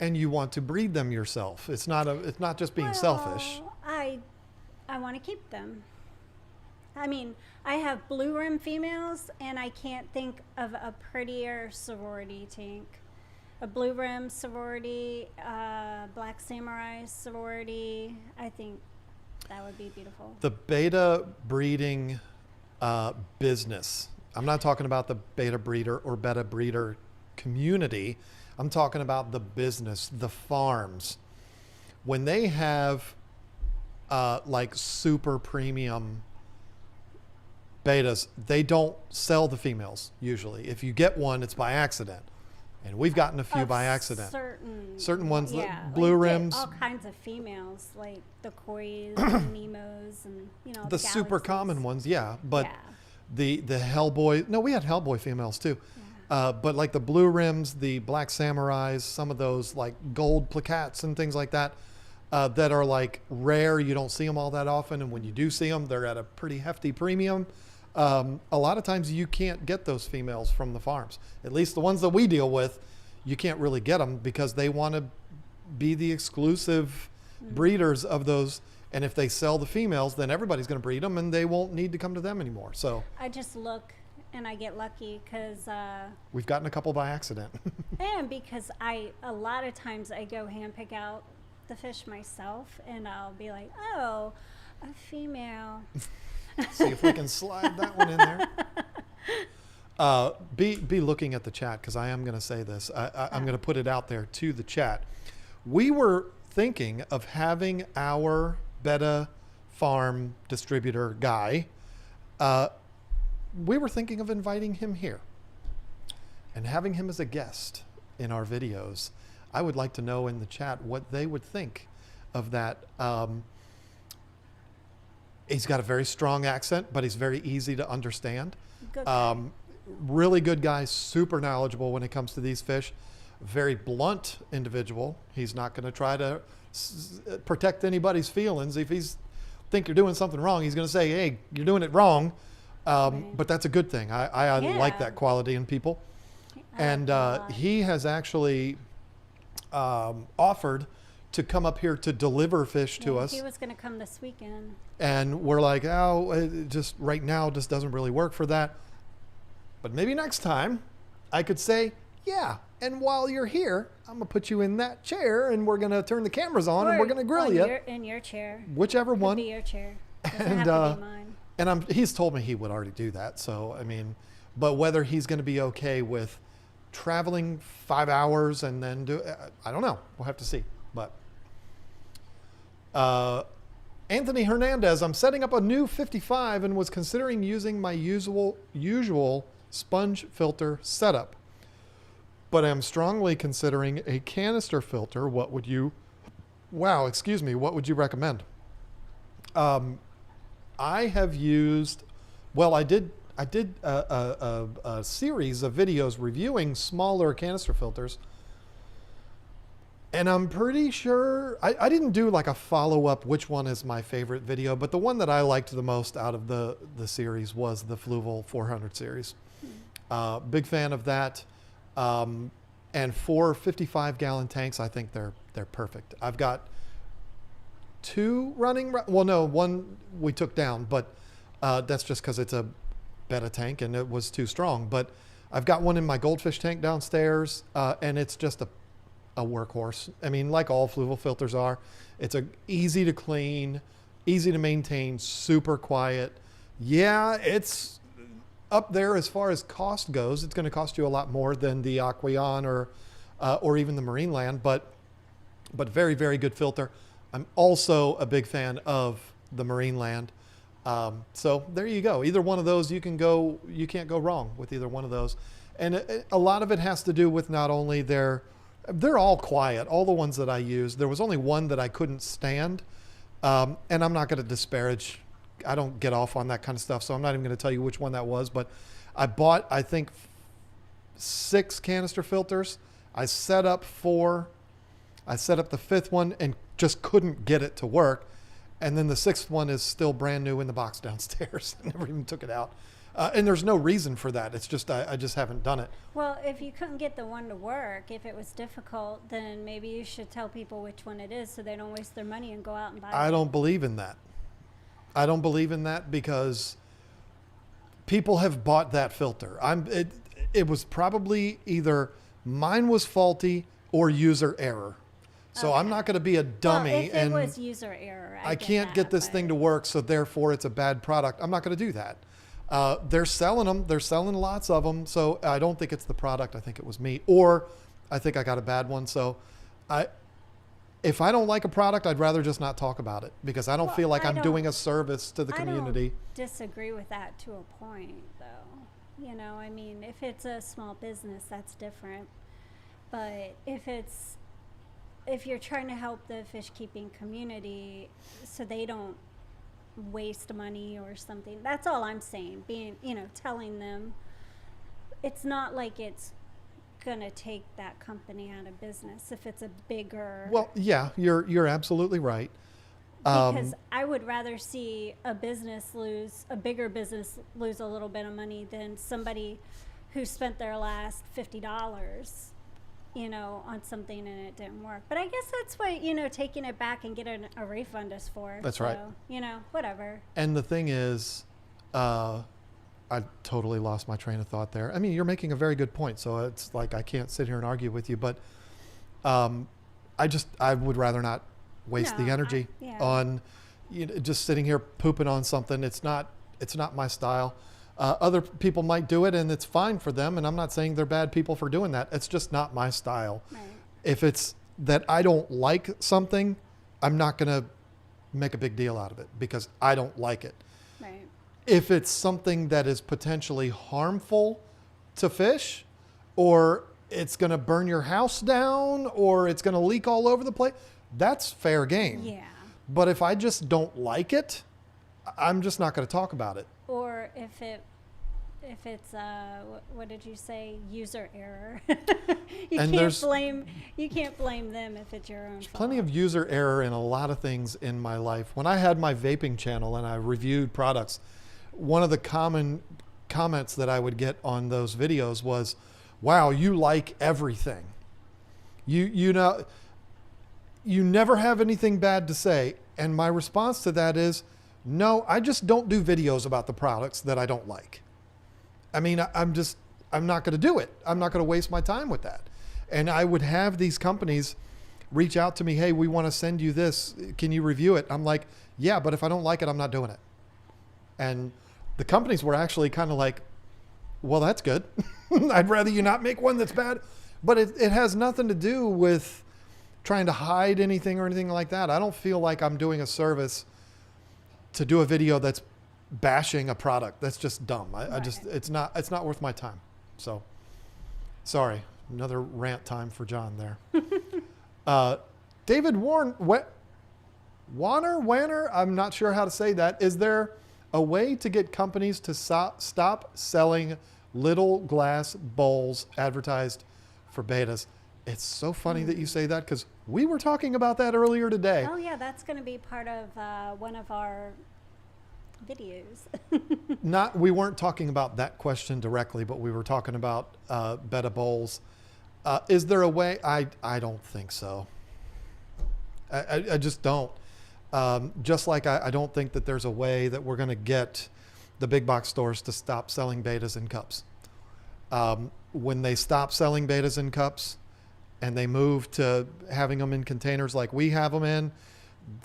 Speaker 1: And you want to breed them yourself. It's not just being selfish.
Speaker 2: I want to keep them. I mean, I have blue rim females, and I can't think of a prettier sorority tank. A blue rim sorority, black samurai sorority. I think that would be beautiful. The
Speaker 1: beta breeding business. I'm not talking about the beta breeder or beta breeder community. I'm talking about the business, the farms. When they have like super premium betas, they don't sell the females usually. If you get one, it's by accident. And we've gotten a few by accident. Certain ones, blue like rims.
Speaker 2: All kinds of females, like the kois and Nemos and,
Speaker 1: the super common ones, But the Hellboy, no, we had Hellboy females too. But like the blue rims, the black samurais, some of those like gold plaquettes and things like that, that are like rare. You don't see them all that often. And when you do see them, they're at a pretty hefty premium. A lot of times you can't get those females from the farms. At least the ones that we deal with, you can't really get them because they want to be the exclusive breeders of those. And if they sell the females, then everybody's going to breed them and they won't need to come to them anymore. So
Speaker 2: I just look and I get lucky because
Speaker 1: we've gotten a couple by accident.
Speaker 2: And because a lot of times I go hand pick out the fish myself and I'll be like, oh, a female.
Speaker 1: See if we can slide that one in there. Be looking at the chat because I am going to say this. I'm going to put it out there to the chat. We were thinking of having our beta farm distributor guy. We were thinking of inviting him here and having him as a guest in our videos. I would like to know in the chat what they would think of that. He's got a very strong accent, but he's very easy to understand.
Speaker 2: Good
Speaker 1: really good guy, super knowledgeable when it comes to these fish. Very blunt individual. He's not going to try to protect anybody's feelings. If he's think you're doing something wrong, he's going to say, hey, you're doing it wrong. But that's a good thing. I like that quality in people. And he has actually offered to come up here to deliver fish to us.
Speaker 2: He was going to come this weekend.
Speaker 1: And we're like, oh, it just right now just doesn't really work for that. But maybe next time I could say, yeah, and while you're here, I'm going to put you in that chair and we're going to turn the cameras on and we're going to grill you.
Speaker 2: In your chair.
Speaker 1: Whichever one.
Speaker 2: Could be your chair. Doesn't
Speaker 1: And,
Speaker 2: have to be mine.
Speaker 1: And he's told me he would already do that. So, I mean, but whether he's going to be okay with traveling 5 hours and then I don't know. We'll have to see. But Anthony Hernandez, I'm setting up a new 55 and was considering using my usual sponge filter setup, but I'm strongly considering a canister filter. What would you recommend? I have used, I did a series of videos reviewing smaller canister filters. And I'm pretty sure, I didn't do like a follow-up which one is my favorite video, but the one that I liked the most out of the series was the Fluval 400 series. Big fan of that. And 4 55-gallon tanks, I think they're perfect. I've got 2 running, one we took down, but that's just because it's a betta tank and it was too strong. But I've got one in my goldfish tank downstairs, and it's just a workhorse. I mean, like all Fluval filters are. It's easy to clean, easy to maintain, super quiet. Yeah, it's up there as far as cost goes. It's going to cost you a lot more than the Aqueon or even the Marineland, but very, very good filter. I'm also a big fan of the Marineland. So there you go. Either one of those, you can't go wrong with either one of those. And a lot of it has to do with not only they're all quiet. All the ones that I used, there was only one that I couldn't stand. And I'm not going to disparage. I don't get off on that kind of stuff. So I'm not even going to tell you which one that was, but I bought, I think 6 canister filters. I set up 4. I set up the 5th one and just couldn't get it to work. And then the 6th one is still brand new in the box downstairs. I never even took it out. And there's no reason for that. It's just, I just haven't done it.
Speaker 2: Well, if you couldn't get the one to work, if it was difficult, then maybe you should tell people which one it is so they don't waste their money and go out and buy it.
Speaker 1: I don't believe in that. I don't believe in that because people have bought that filter. It was probably either mine was faulty or user error. So
Speaker 2: Okay.
Speaker 1: I'm not going to be a dummy
Speaker 2: Well, if it
Speaker 1: and
Speaker 2: was user error,
Speaker 1: I can't get this thing to work, so therefore it's a bad product. I'm not going to do that. They're selling them. They're selling lots of them. So I don't think it's the product. I think it was me, or I think I got a bad one. So if I don't like a product, I'd rather just not talk about it because I don't feel like I'm doing a service to the community.
Speaker 2: I don't disagree with that to a point, though. You know, I mean, if it's a small business, that's different. But if you're trying to help the fish keeping community so they don't waste money or something, that's all I'm saying. Telling them it's not like it's gonna take that company out of business if it's a bigger.
Speaker 1: Well, yeah, you're absolutely right.
Speaker 2: Because I would rather see a bigger business lose a little bit of money than somebody who spent their last $50, on something and it didn't work. But I guess that's what, taking it back and getting a refund is for.
Speaker 1: That's right.
Speaker 2: Whatever.
Speaker 1: And the thing is, I totally lost my train of thought there. I mean, you're making a very good point. So it's like, I can't sit here and argue with you, but I would rather not waste the energy on just sitting here pooping on something. It's not my style. Other people might do it and it's fine for them. And I'm not saying they're bad people for doing that. It's just not my style.
Speaker 2: Right.
Speaker 1: If it's that I don't like something, I'm not going to make a big deal out of it because I don't like it.
Speaker 2: Right.
Speaker 1: If it's something that is potentially harmful to fish, or it's going to burn your house down, or it's going to leak all over the place, that's fair game.
Speaker 2: Yeah.
Speaker 1: But if I just don't like it, I'm just not going to talk about it.
Speaker 2: Or if it's what did you say, user error? you can't blame them if it's your own fault.
Speaker 1: Plenty of user error in a lot of things in my life. When I had my vaping channel and I reviewed products, one of the common comments that I would get on those videos was, "Wow, you like everything." You know, you never have anything bad to say. And my response to that is, no, I just don't do videos about the products that I don't like. I mean, I'm not going to do it. I'm not going to waste my time with that. And I would have these companies reach out to me, hey, we want to send you this. Can you review it? I'm like, yeah, but if I don't like it, I'm not doing it. And the companies were actually kind of like, well, that's good. I'd rather you not make one that's bad. But it has nothing to do with trying to hide anything or anything like that. I don't feel like I'm doing a service to do a video that's bashing a product. That's just dumb. I just, it's not worth my time. So, sorry, another rant time for John there. David Warner, I'm not sure how to say that. Is there a way to get companies to stop selling little glass bowls advertised for betas? It's so funny that you say that because we were talking about that earlier today.
Speaker 2: Oh yeah, that's going to be part of one of our videos.
Speaker 1: We weren't talking about that question directly, but we were talking about beta bowls. Is there a way? I don't think so. I just don't. Just like I don't think that there's a way that we're going to get the big box stores to stop selling betas in cups. When they stop selling betas in cups and they move to having them in containers like we have them in,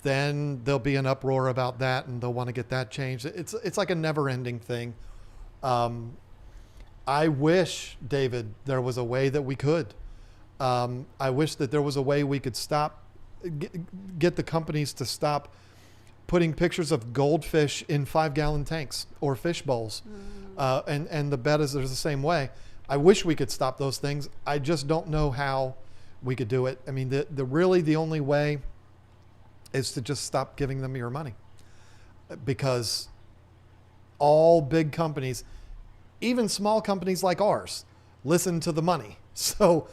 Speaker 1: then there'll be an uproar about that and they'll want to get that changed. It's like a never-ending thing. I wish, David, there was a way that we could. I wish that there was a way we could get the companies to stop putting pictures of goldfish in 5-gallon tanks or fish bowls. And the betas are the same way. I wish we could stop those things. I just don't know how we could do it. I mean, the only way is to just stop giving them your money, because all big companies, even small companies like ours, listen to the money. So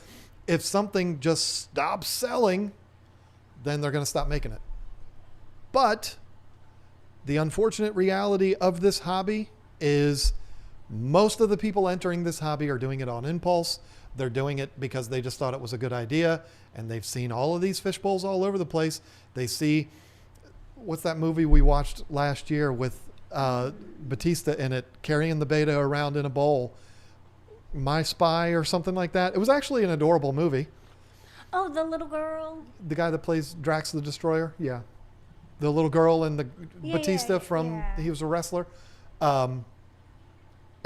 Speaker 1: if something just stops selling, then they're going to stop making it. But the unfortunate reality of this hobby is most of the people entering this hobby are doing it on impulse. They're doing it because they just thought it was a good idea, and they've seen all of these fish bowls all over the place. They see, what's that movie we watched last year with Batista in it, carrying the beta around in a bowl, My Spy or something like that. It was actually an adorable movie.
Speaker 2: Oh, the little girl.
Speaker 1: The guy that plays Drax the Destroyer. Yeah. The little girl and the Batista he was a wrestler. And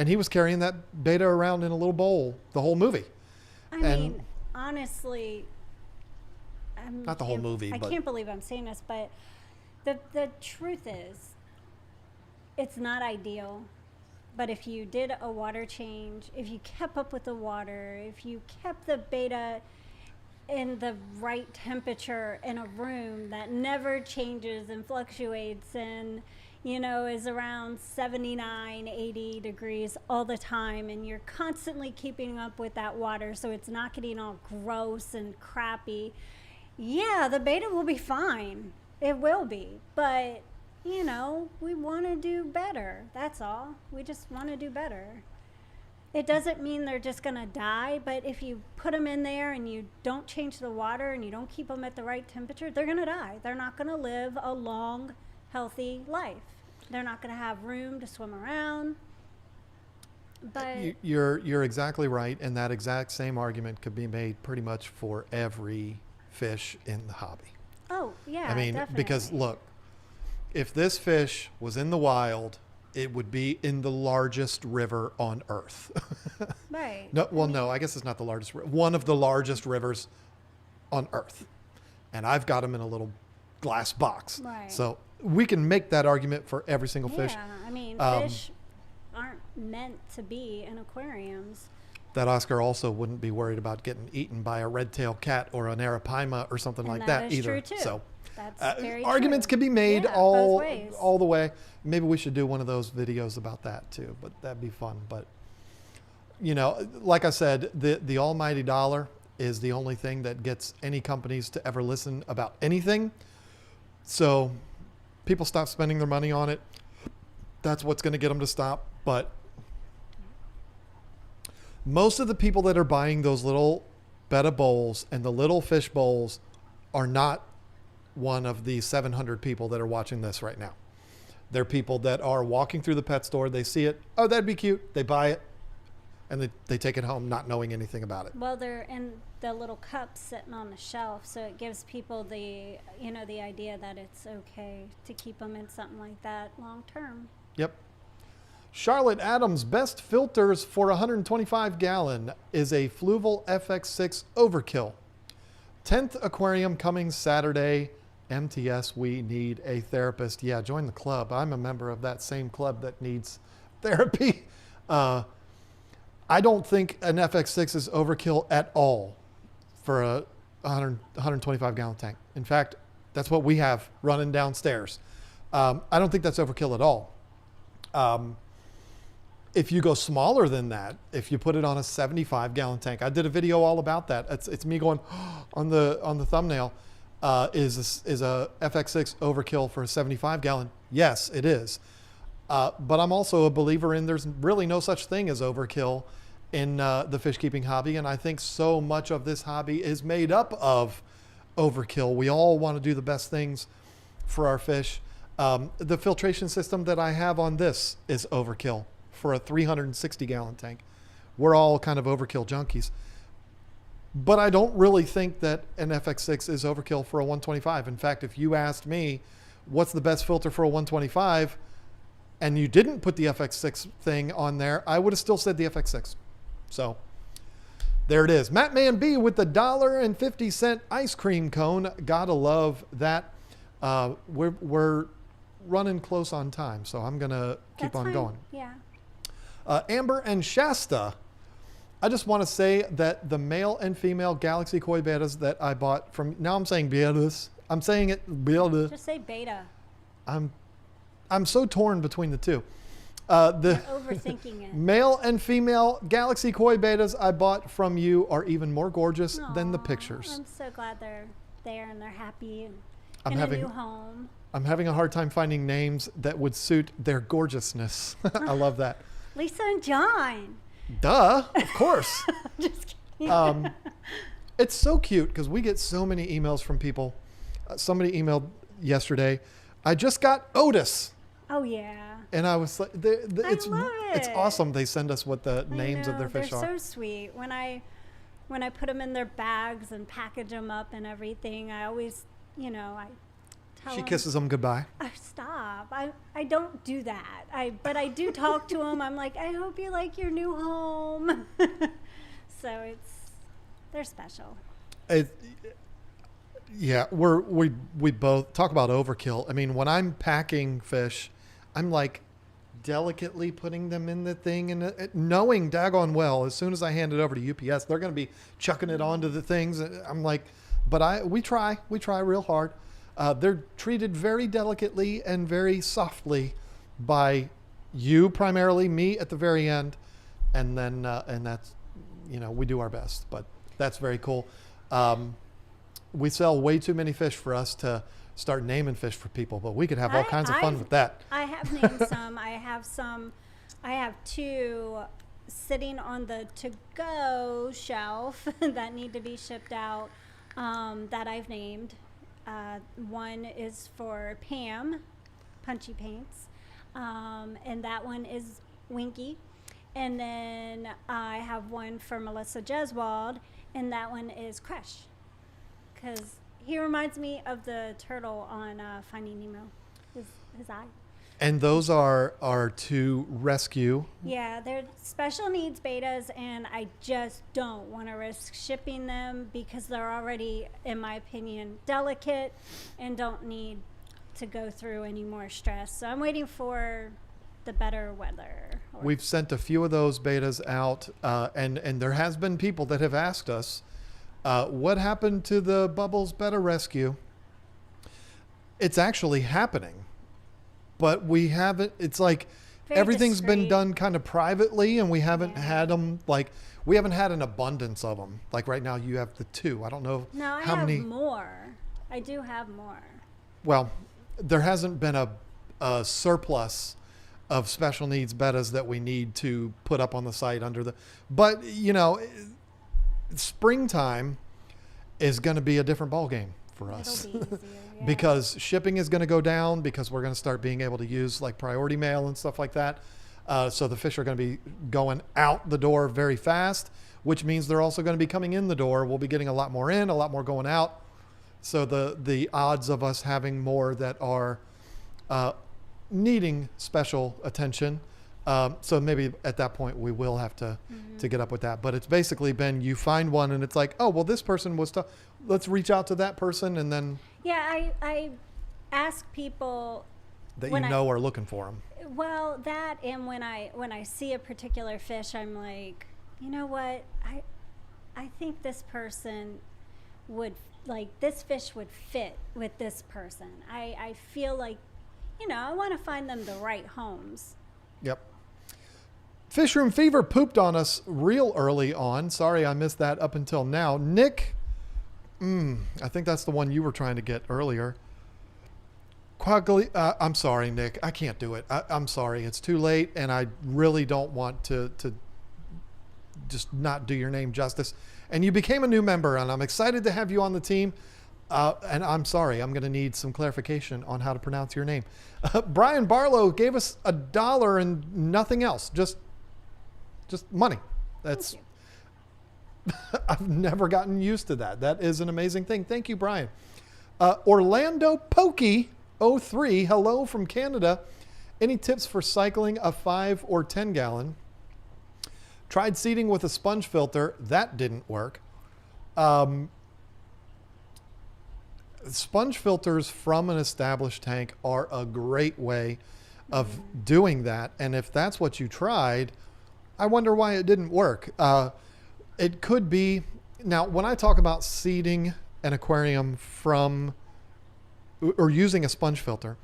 Speaker 1: he was carrying that beta around in a little bowl the whole movie.
Speaker 2: I mean, honestly,
Speaker 1: not the whole movie.
Speaker 2: I can't believe I'm saying this, but the truth is, it's not ideal. But if you did a water change, if you kept up with the water, if you kept the beta in the right temperature in a room that never changes and fluctuates and, is around 79, 80 degrees all the time, and you're constantly keeping up with that water so it's not getting all gross and crappy, yeah, the beta will be fine. It will be. But, we want to do better. That's all. We just want to do better. It doesn't mean they're just going to die, but if you put them in there and you don't change the water and you don't keep them at the right temperature, they're going to die. They're not going to live a long, healthy life. They're not going to have room to swim around. But
Speaker 1: you're exactly right, and that exact same argument could be made pretty much for every fish in the hobby.
Speaker 2: Oh, yeah,
Speaker 1: I mean,
Speaker 2: definitely.
Speaker 1: because look, if this fish was in the wild, it would be in the largest river on Earth.
Speaker 2: Right.
Speaker 1: No, I guess it's not the largest. One of the largest rivers on Earth. And I've got them in a little glass box.
Speaker 2: Right.
Speaker 1: So we can make that argument for every single fish.
Speaker 2: Yeah, I mean, fish aren't meant to be in aquariums.
Speaker 1: That Oscar also wouldn't be worried about getting eaten by a red-tailed cat or an arapaima or something like that
Speaker 2: is
Speaker 1: either.
Speaker 2: True too.
Speaker 1: So
Speaker 2: that's very
Speaker 1: arguments
Speaker 2: true.
Speaker 1: can be made
Speaker 2: both ways.
Speaker 1: all the way. Maybe we should do one of those videos about that too, but that'd be fun. But like I said, the almighty dollar is the only thing that gets any companies to ever listen about anything. So people stop spending their money on it. That's what's going to get them to stop. But most of the people that are buying those little betta bowls and the little fish bowls are not one of the 700 people that are watching this right now. They're people that are walking through the pet store. They see it. Oh, that'd be cute. They buy it, and they take it home not knowing anything about it.
Speaker 2: Well, they're in the little cups sitting on the shelf, so it gives people the idea that it's okay to keep them in something like that long term.
Speaker 1: Yep. Charlotte Adams' best filters for 125 gallon is a Fluval FX6 Overkill. 10th aquarium coming Saturday. MTS, we need a therapist. Yeah, join the club. I'm a member of that same club that needs therapy. I don't think an FX6 is overkill at all for a 125 gallon tank. In fact, that's what we have running downstairs. I don't think that's overkill at all. If you go smaller than that, if you put it on a 75 gallon tank, I did a video all about that. It's me going on the thumbnail. Is a FX6 overkill for a 75 gallon? Yes, it is. But I'm also a believer in there's really no such thing as overkill in the fish keeping hobby. And I think so much of this hobby is made up of overkill. We all want to do the best things for our fish. The filtration system that I have on this is overkill for a 360 gallon tank. We're all kind of overkill junkies. But I don't really think that an FX6 is overkill for a 125. In fact, if you asked me what's the best filter for a 125 and you didn't put the FX6 thing on there, I would have still said the FX6. So there it is. Matt Man B with the $1.50 ice cream cone. Gotta love that. We're running close on time, so I'm going to keep on going.
Speaker 2: Yeah.
Speaker 1: Amber and Shasta. I just want to say that the male and female Galaxy Koi betas that I bought from, now I'm saying betas. I'm saying it beta.
Speaker 2: Just say beta.
Speaker 1: I'm so torn between the two.
Speaker 2: You're overthinking it.
Speaker 1: Male and female Galaxy Koi betas I bought from you are even more gorgeous than the pictures.
Speaker 2: I'm so glad they're there and they're happy and
Speaker 1: I'm
Speaker 2: in
Speaker 1: having
Speaker 2: a new home.
Speaker 1: I'm having a hard time finding names that would suit their gorgeousness. I love that.
Speaker 2: Lisa and John.
Speaker 1: Duh, of course.
Speaker 2: Just kidding.
Speaker 1: It's so cute because we get so many emails from people. Somebody emailed yesterday, I just got Otis.
Speaker 2: Oh, yeah.
Speaker 1: And I was like, it's awesome. They send us what the names of their fish are.
Speaker 2: They're so sweet. When I put them in their bags and package them up and everything, I always, I tell
Speaker 1: She
Speaker 2: them,
Speaker 1: kisses them goodbye.
Speaker 2: Oh, stop. I don't do that. But I do talk to them. I'm like, I hope you like your new home. So they're special.
Speaker 1: Yeah, we both talk about overkill. I mean, when I'm packing fish, I'm like delicately putting them in the thing and knowing daggone well, as soon as I hand it over to UPS, they're going to be chucking it onto the things. I'm like, but we try real hard. They're treated very delicately and very softly by you primarily, me at the very end, and then and that's we do our best. But that's very cool. We sell way too many fish for us to start naming fish for people, but we could have all kinds of fun with that.
Speaker 2: I have named some. I have two sitting on the to-go shelf that need to be shipped out that I've named. One is for Pam, Punchy Paints, and that one is Winky. And then I have one for Melissa Jeswald, and that one is Crush. Because he reminds me of the turtle on Finding Nemo, his eye.
Speaker 1: And those are to rescue.
Speaker 2: Yeah, they're special needs betas, and I just don't want to risk shipping them because they're already, in my opinion, delicate and don't need to go through any more stress. So I'm waiting for the better weather.
Speaker 1: We've sent a few of those betas out, and there has been people that have asked us, what happened to the Bubbles Beta Rescue? It's actually happening, but we haven't. It's like everything's been done kind of privately, and we haven't had them we haven't had an abundance of them. Like right now, you have the two. I don't know how many.
Speaker 2: I have more. I do have more.
Speaker 1: Well, there hasn't been a surplus of special needs betas that we need to put up on the site but springtime is going to be a different ball game for us.
Speaker 2: It'll be easier, yeah.
Speaker 1: Because shipping is going to go down, because we're going to start being able to use like priority mail and stuff like that. So the fish are going to be going out the door very fast, which means they're also going to be coming in the door. We'll be getting a lot more in, a lot more going out. So the odds of us having more that are needing special attention. So maybe at that point we will have to get up with that. But it's basically been, you find one and it's like, oh, well, this person was, let's reach out to that person. And then
Speaker 2: I ask people
Speaker 1: that are looking for them.
Speaker 2: Well, that, and when I see a particular fish, I'm like, you know what? I think this person would, like, this fish would fit with this person. I feel like, I want to find them the right homes.
Speaker 1: Yep. Fishroom Fever pooped on us real early on. Sorry I missed that up until now. Nick, I think that's the one you were trying to get earlier. I'm sorry, Nick. I can't do it. I'm sorry. It's too late, and I really don't want to just not do your name justice. And you became a new member, and I'm excited to have you on the team. And I'm sorry. I'm going to need some clarification on how to pronounce your name. Brian Barlow gave us $1 and nothing else. Just money. That's. I've never gotten used to that. That is an amazing thing. Thank you, Brian. Orlando Pokey 03, hello from Canada. Any tips for cycling a 5 or 10 gallon? Tried seeding with a sponge filter. That didn't work. Sponge filters from an established tank are a great way of doing that. And if that's what you tried, I wonder why it didn't work. It could be, now when I talk about seeding an aquarium from or using a sponge filter,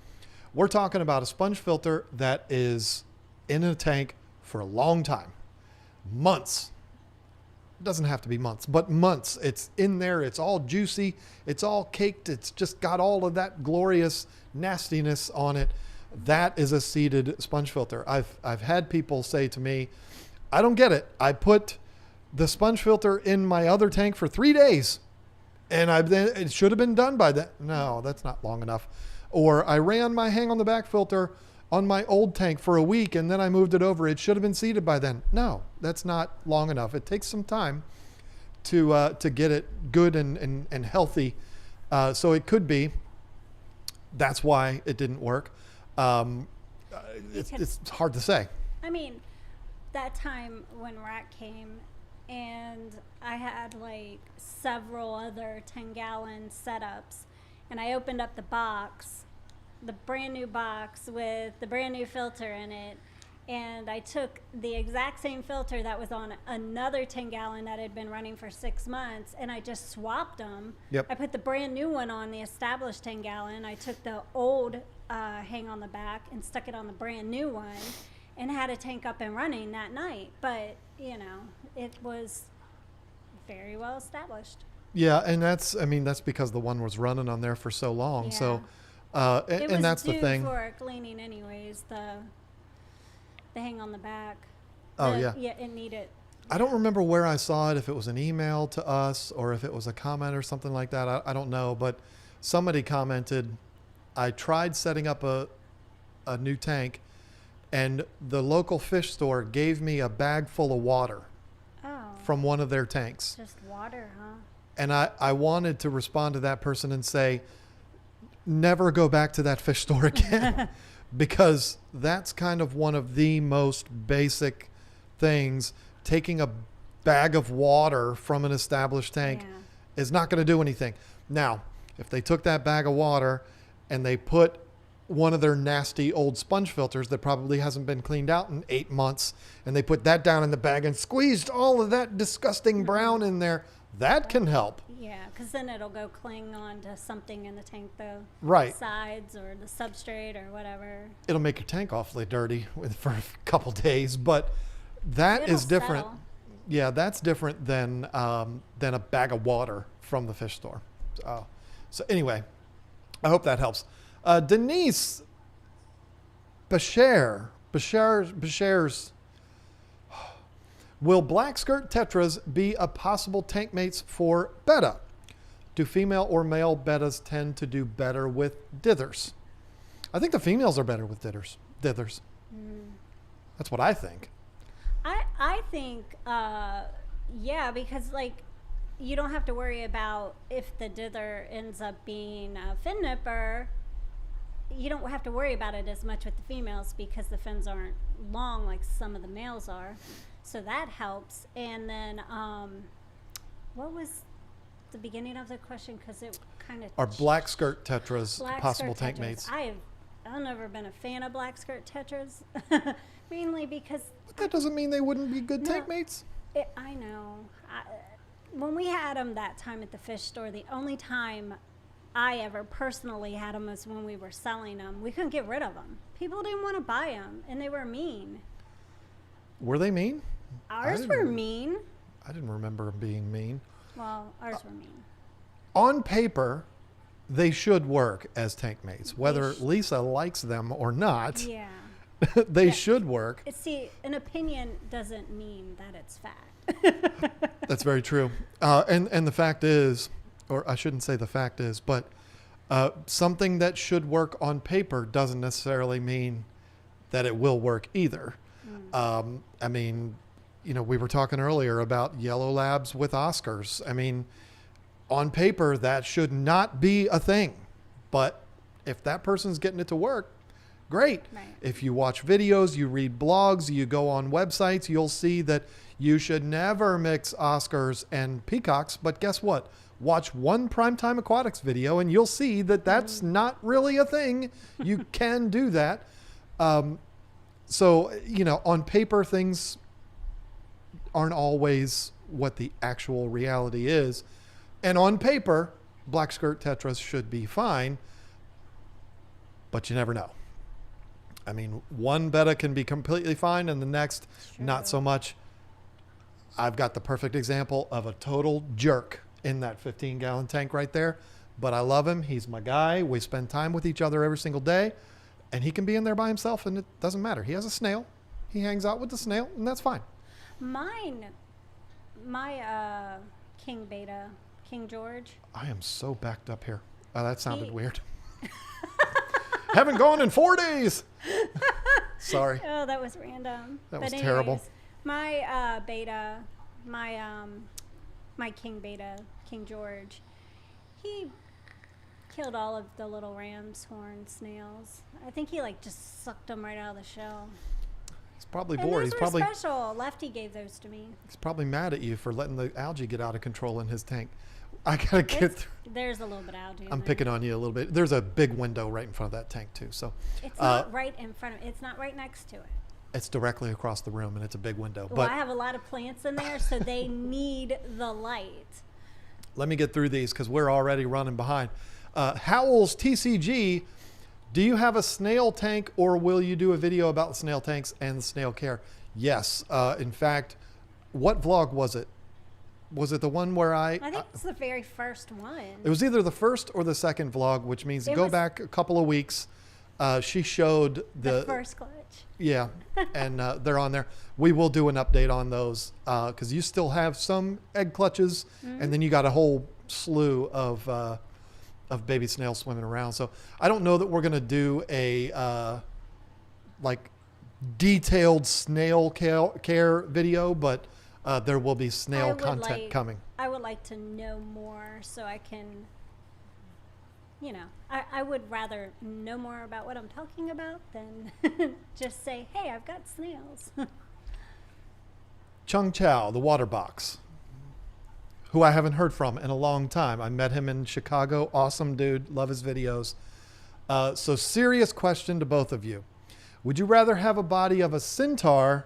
Speaker 1: we're talking about a sponge filter that is in a tank for a long time, months. It doesn't have to be months, but months. It's in there. It's all juicy. It's all caked. It's just got all of that glorious nastiness on it. That is a seeded sponge filter. I've had people say to me, I don't get it. I put the sponge filter in my other tank for 3 days. And it should have been done by that. No, that's not long enough. Or I ran my hang on the back filter on my old tank for a week and then I moved it over. It should have been seeded by then. No, that's not long enough. It takes some time to get it good and healthy. So it could be that's why it didn't work. It's hard to say.
Speaker 2: I mean, that time when Rack came, and I had like several other 10-gallon setups, and I opened up the box, the brand new box with the brand new filter in it, and I took the exact same filter that was on another 10-gallon that had been running for 6 months, and I just swapped them.
Speaker 1: Yep.
Speaker 2: I put the brand new one on the established 10-gallon. I took the old hang on the back and stuck it on the brand new one, and had a tank up and running that night. But it was very well established.
Speaker 1: Yeah, and that's because the one was running on there for so long.
Speaker 2: Yeah.
Speaker 1: So, and that's the thing.
Speaker 2: It was due for cleaning anyways, the hang on the back.
Speaker 1: Yeah,
Speaker 2: it needed.
Speaker 1: I don't remember where I saw it, if it was an email to us or if it was a comment or something like that. I don't know, but somebody commented, I tried setting up a new tank, and the local fish store gave me a bag full of water from one of their tanks.
Speaker 2: Just water, huh?
Speaker 1: And I wanted to respond to that person and say, never go back to that fish store again. Because that's kind of one of the most basic things. Taking a bag of water from an established tank is not going to do anything. Now, if they took that bag of water and they put one of their nasty old sponge filters that probably hasn't been cleaned out in 8 months, and they put that down in the bag and squeezed all of that disgusting brown in there, that can help.
Speaker 2: Yeah, because then it'll go cling on to something in the tank, though.
Speaker 1: Right.
Speaker 2: Sides or the substrate or whatever.
Speaker 1: It'll make your tank awfully dirty for a couple days, but that is different.
Speaker 2: Settle.
Speaker 1: Yeah, that's different than a bag of water from the fish store. So anyway, I hope that helps. Denise Bashar's will black skirt tetras be a possible tank mates for betta? Do female or male bettas tend to do better with dithers? I think the females are better with dithers. That's what I think.
Speaker 2: I think, yeah, because like you don't have to worry about if the dither ends up being a fin nipper. You don't have to worry about it as much with the females because the fins aren't long like some of the males are. So that helps. And then, what was the beginning of the question? Because it kind of...
Speaker 1: Are black skirt tetras possible tank mates?
Speaker 2: I've never been a fan of black skirt tetras. Mainly because...
Speaker 1: But that doesn't mean they wouldn't be good tank mates.
Speaker 2: I know. When we had them that time at the fish store, the only time I ever personally had them was when we were selling them. We couldn't get rid of them. People didn't want to buy them, and they were mean.
Speaker 1: Were they mean?
Speaker 2: Ours were mean.
Speaker 1: I didn't remember them being mean.
Speaker 2: Well, ours were mean.
Speaker 1: On paper, they should work as tank mates. Whether Lisa likes them or not,
Speaker 2: Yeah.
Speaker 1: they should work.
Speaker 2: See, an opinion doesn't mean that it's fact.
Speaker 1: That's very true. And the fact is, or I shouldn't say the fact is, but something that should work on paper doesn't necessarily mean that it will work either. I mean, you know, we were talking earlier about yellow labs with Oscars. I mean, on paper, that should not be a thing. But if that person's getting it to work, great.
Speaker 2: Right.
Speaker 1: If you watch videos, you read blogs, you go on websites, you'll see that you should never mix Oscars and peacocks. But guess what? Watch one Primetime Aquatics video and you'll see that that's not really a thing. You can do that. So, you know, on paper, things aren't always what the actual reality is. And on paper, black skirt tetras should be fine, but you never know. I mean, one betta can be completely fine and the next, not so much. I've got the perfect example of a total jerk in that 15-gallon tank right there, but I love him. He's my guy. We spend time with each other every single day, and he can be in there by himself, and it doesn't matter. He has a snail. He hangs out with the snail, and that's fine.
Speaker 2: My King Beta, King George.
Speaker 1: I am so backed up here. That sounded weird. Haven't gone in 4 days. Sorry.
Speaker 2: Oh, that was random.
Speaker 1: That was terrible.
Speaker 2: My beta, my King Beta, King George, he killed all of the little ram's horn snails. I think he like just sucked them right out of the shell.
Speaker 1: He's probably
Speaker 2: And
Speaker 1: bored.
Speaker 2: those
Speaker 1: He's
Speaker 2: were
Speaker 1: probably
Speaker 2: special. Lefty gave those to me.
Speaker 1: He's probably mad at you for letting the algae get out of control in his tank. I gotta get through.
Speaker 2: There's a little bit of algae.
Speaker 1: I'm
Speaker 2: in there.
Speaker 1: picking on you a little bit. There's a big window right in front of that tank too. So
Speaker 2: It's not right in front of. It's not right next to it.
Speaker 1: it's directly across the room and it's a big window.
Speaker 2: Well,
Speaker 1: But
Speaker 2: I have a lot of plants in there, so they need the light.
Speaker 1: let me get through these because we're already running behind. Howell's TCG, do you have a snail tank or will you do a video about snail tanks and snail care? Yes. In fact, what vlog was it? Was it the one where
Speaker 2: I think it's the very first one.
Speaker 1: It was either the first or the second vlog, which means
Speaker 2: It
Speaker 1: go
Speaker 2: was-
Speaker 1: back a couple of weeks. She showed
Speaker 2: The first clutch.
Speaker 1: Yeah, and they're on there. We will do an update on those because you still have some egg clutches, and then you got a whole slew of baby snails swimming around. So I don't know that we're gonna do a like detailed snail care video, but there will be snail content coming.
Speaker 2: I would like to know more so I can, you know, I would rather know more about what I'm talking about than just say, hey, I've got snails.
Speaker 1: Chung Chow, the water box, who I haven't heard from in a long time. I met him in Chicago. Awesome dude. Love his videos. So serious question to both of you. Would you rather have a body of a centaur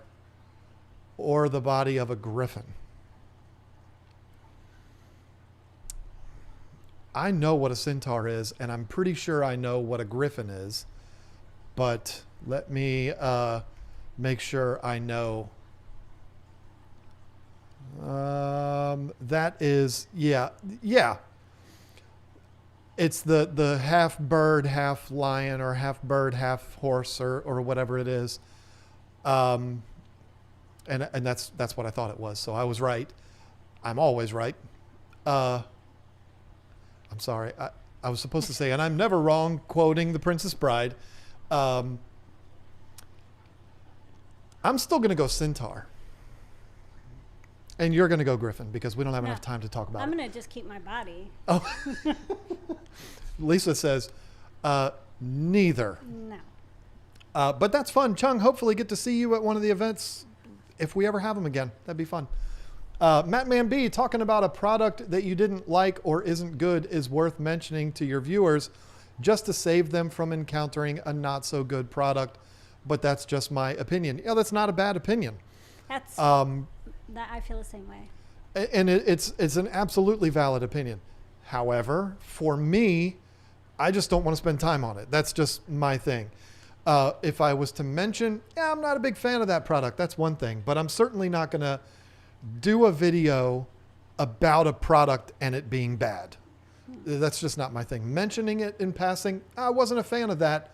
Speaker 1: or the body of a griffin? I know what a centaur is, and I'm pretty sure I know what a griffin is, but let me make sure I know. That is, yeah. It's the half bird, half lion, or half bird, half horse, or whatever it is. And that's what I thought it was. So I was right. I'm always right. I'm sorry. I was supposed to say, and I'm never wrong quoting The Princess Bride. I'm still going to go Centaur. And you're going to go Griffin because we don't have enough time to talk about
Speaker 2: I'm
Speaker 1: it.
Speaker 2: going to just keep my body.
Speaker 1: Oh. Lisa says, neither.
Speaker 2: No.
Speaker 1: But that's fun. Chung, hopefully get to see you at one of the events if we ever have them again. That'd be fun. Matt Man B, talking about a product that you didn't like or isn't good is worth mentioning to your viewers just to save them from encountering a not so good product. But that's just my opinion. Yeah, that's not a bad opinion.
Speaker 2: That's that I feel the same way.
Speaker 1: And it's an absolutely valid opinion. However, for me, I just don't want to spend time on it. That's just my thing. If I was to mention, I'm not a big fan of that product. That's one thing. But I'm certainly not going to do a video about a product and it being bad. That's just not my thing. Mentioning it in passing, I wasn't a fan of that.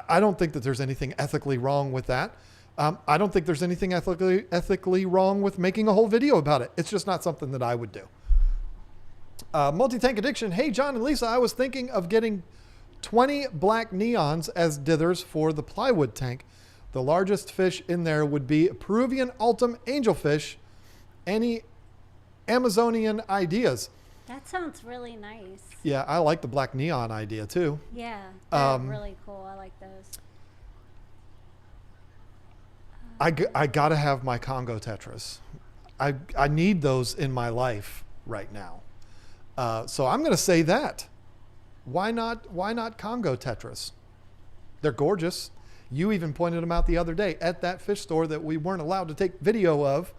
Speaker 1: I don't think that there's anything ethically wrong with that. I don't think there's anything ethically wrong with making a whole video about it. It's just not something that I would do. Multi-tank addiction. Hey, John and Lisa, I was thinking of getting 20 black neons as dithers for the plywood tank. The largest fish in there would be Peruvian Altum angelfish. Any Amazonian ideas?
Speaker 2: That sounds really nice.
Speaker 1: Yeah, I like the black neon idea too.
Speaker 2: Yeah, they're really cool. I like those.
Speaker 1: I got to have my Congo Tetras. I need those in my life right now. So I'm going to say that. Why not Congo Tetras? They're gorgeous. You even pointed them out the other day at that fish store that we weren't allowed to take video of.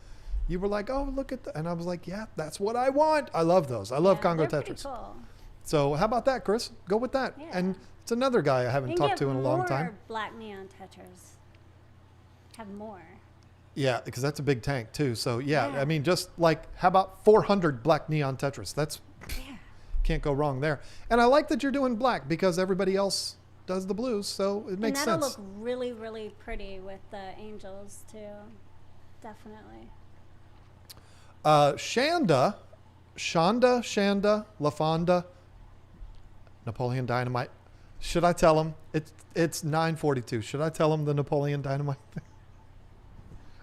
Speaker 1: You were like, oh, look at that. And I was like, yeah, that's what I want. I love those. I love Congo
Speaker 2: they're
Speaker 1: Tetras.
Speaker 2: pretty cool.
Speaker 1: So how about that, Chris? Go with that.
Speaker 2: Yeah.
Speaker 1: And it's another guy I haven't talked to in a long time.
Speaker 2: More black neon tetras. Have more.
Speaker 1: Yeah, because that's a big tank too. So yeah,
Speaker 2: Yeah.
Speaker 1: I mean, just like, how about 400 black neon Tetras? That's,
Speaker 2: Yeah.
Speaker 1: can't go wrong there. And I like that you're doing black because everybody else does the blues. So it makes
Speaker 2: and that'll
Speaker 1: sense.
Speaker 2: look really, really pretty with the angels too. Definitely.
Speaker 1: Shanda, LaFonda, Napoleon Dynamite. Should I tell him? It's 9:42. Should I tell him the Napoleon Dynamite thing?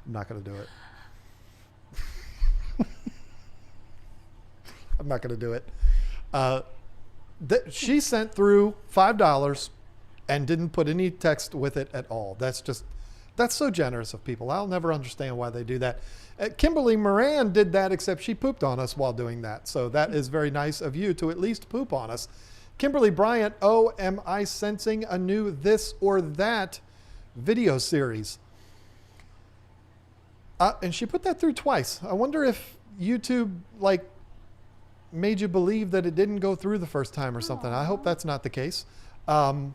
Speaker 1: I'm not going to do it. I'm not going to do it. She sent through $5 and didn't put any text with it at all. That's so generous of people. I'll never understand why they do that. Kimberly Moran did that, except she pooped on us while doing that. So that is very nice of you to at least poop on us. Kimberly Bryant, am I sensing a new this or that video series? And she put that through twice. I wonder if YouTube made you believe that it didn't go through the first time or something. I hope that's not the case. Not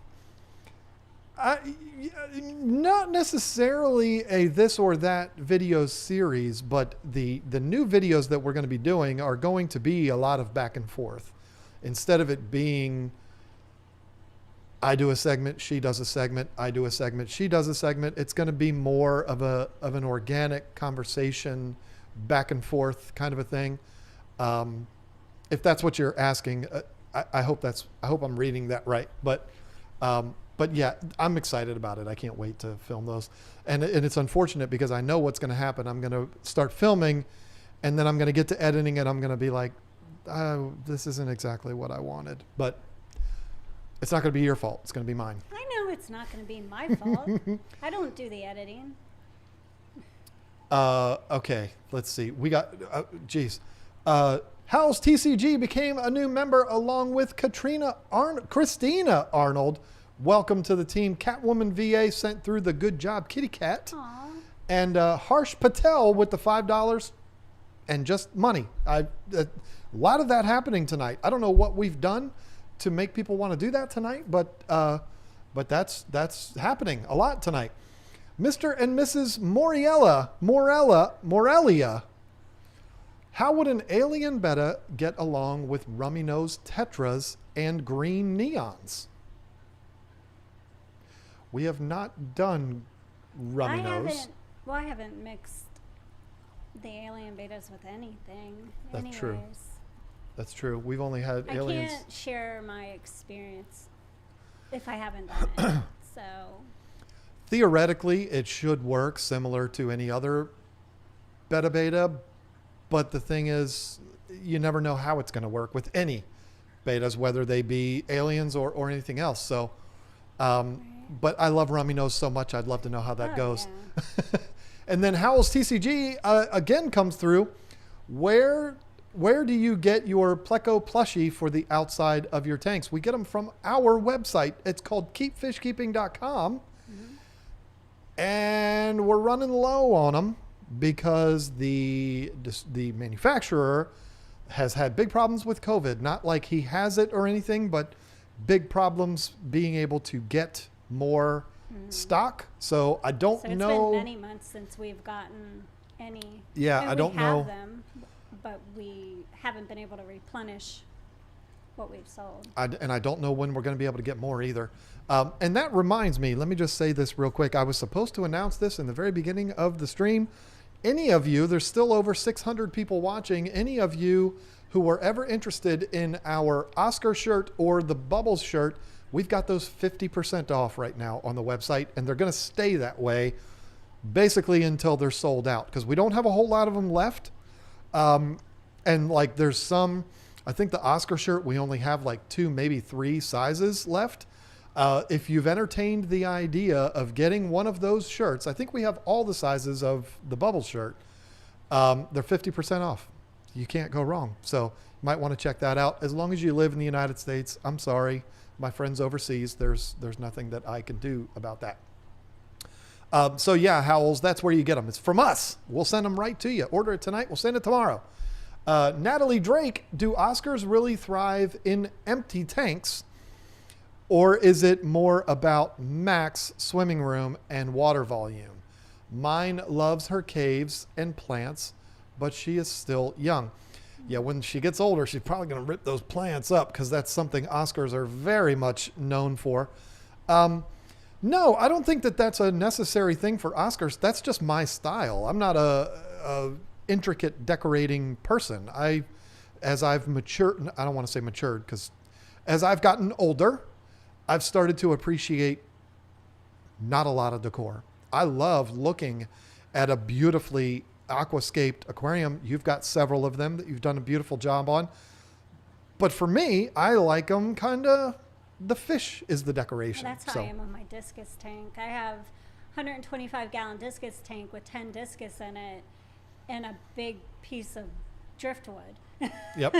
Speaker 1: necessarily a this or that video series, but the new videos that we're going to be doing are going to be a lot of back and forth. Instead of it being, I do a segment, she does a segment, I do a segment, she does a segment, it's going to be more of an organic conversation, back and forth kind of a thing. If that's what you're asking, I hope I'm reading that right. But yeah, I'm excited about it. I can't wait to film those. And it's unfortunate because I know what's going to happen. I'm going to start filming and then I'm going to get to editing and I'm going to be like, oh, this isn't exactly what I wanted. But it's not going to be your fault. It's going to be mine.
Speaker 2: I know it's not going to be my fault. I don't do the editing.
Speaker 1: Okay, let's see. We got, How's TCG became a new member along with Christina Arnold. Welcome to the team. Catwoman VA sent through the good job kitty cat.
Speaker 2: Aww.
Speaker 1: And Harsh Patel with the $5 and just money. A lot of that happening tonight. I don't know what we've done to make people want to do that tonight, but that's happening a lot tonight. Mr. and Mrs. Morelia. How would an alien betta get along with rummy nose tetras and green neons? We have not done rummy nose.
Speaker 2: I haven't mixed the alien betas with anything.
Speaker 1: That's true. That's true. We've only had aliens.
Speaker 2: I can't share my experience if I haven't done it. So
Speaker 1: Theoretically, it should work similar to any other beta, but the thing is, you never know how it's going to work with any betas, whether they be aliens or anything else. So, but I love Rummy Nose so much. I'd love to know how that goes. Yeah. And then Howell's TCG again comes through. Where do you get your Pleco plushie for the outside of your tanks? We get them from our website. It's called keepfishkeeping.com. And we're running low on them because the manufacturer has had big problems with COVID. Not like he has it or anything, but big problems being able to get more stock. So I don't know.
Speaker 2: It's been many months since we've gotten any.
Speaker 1: Yeah, I don't know.
Speaker 2: We have them, but we haven't been able to replenish what we've sold.
Speaker 1: And I don't know when we're going to be able to get more either. And that reminds me, let me just say this real quick. I was supposed to announce this in the very beginning of the stream. Any of you, there's still over 600 people watching. Any of you who were ever interested in our Oscar shirt or the Bubbles shirt, we've got those 50% off right now on the website. And they're going to stay that way basically until they're sold out, because we don't have a whole lot of them left. And like there's some, I think the Oscar shirt, we only have like 2, maybe 3 sizes left. If you've entertained the idea of getting one of those shirts, I think we have all the sizes of the Bubble shirt. They're 50% off. You can't go wrong. So you might want to check that out. As long as you live in the United States, I'm sorry, my friends overseas, there's nothing that I can do about that. So yeah, Howells, that's where you get them. It's from us. We'll send them right to you. Order it tonight. We'll send it tomorrow. Natalie Drake, do Oscars really thrive in empty tanks? Or is it more about max swimming room and water volume? Mine loves her caves and plants, but she is still young. Yeah, when she gets older, she's probably going to rip those plants up because that's something Oscars are very much known for. No, I don't think that that's a necessary thing for Oscars. That's just my style. I'm not a intricate decorating person. As I've matured, I don't want to say matured, because as I've gotten older, I've started to appreciate not a lot of decor. I love looking at a beautifully aquascaped aquarium. You've got several of them that you've done a beautiful job on. But for me, I like them kind of, the fish is the decoration.
Speaker 2: Well, that's how I am on my discus tank. I have 125-gallon discus tank with 10 discus in it and a big piece of driftwood.
Speaker 1: Yep.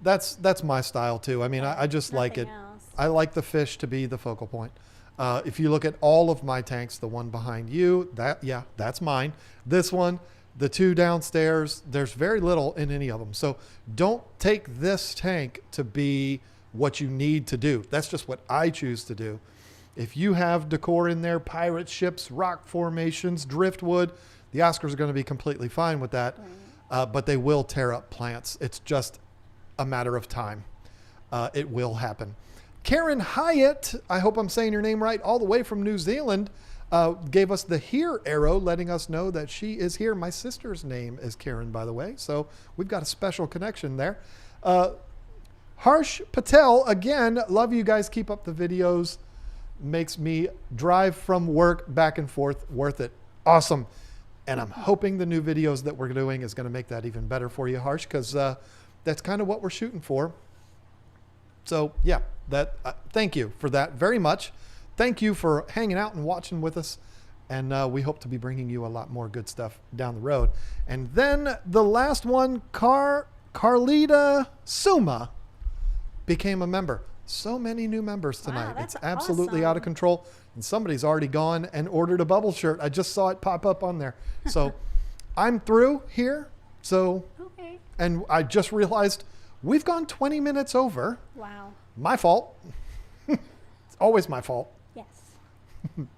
Speaker 1: That's my style too. I mean, I just like it.
Speaker 2: Else.
Speaker 1: I like the fish to be the focal point. If you look at all of my tanks, the one behind you, that's mine. This one, the 2 downstairs, there's very little in any of them. So don't take this tank to be what you need to do. That's just what I choose to do. If you have decor in there, pirate ships, rock formations, driftwood, the Oscars are going to be completely fine with that. Right. But they will tear up plants. It's just a matter of time. It will happen. Karen Hyatt, I hope I'm saying your name right, all the way from New Zealand, gave us the here arrow, letting us know that she is here. My sister's name is Karen, by the way, so we've got a special connection there. Harsh Patel, again, love you guys. Keep up the videos. Makes me drive from work back and forth worth it. Awesome. And I'm hoping the new videos that we're doing is going to make that even better for you, Harsh, because that's kind of what we're shooting for. So yeah, thank you for that very much. Thank you for hanging out and watching with us. And we hope to be bringing you a lot more good stuff down the road. And then the last one, Carlita Suma became a member. So many new members tonight.
Speaker 2: Wow,
Speaker 1: it's absolutely
Speaker 2: awesome.
Speaker 1: Out of control. And somebody's already gone and ordered a Bubble shirt. I just saw it pop up on there. So I'm through here. So,
Speaker 2: okay.
Speaker 1: And I just realized we've gone 20 minutes over.
Speaker 2: Wow.
Speaker 1: My fault. It's always my fault.
Speaker 2: Yes.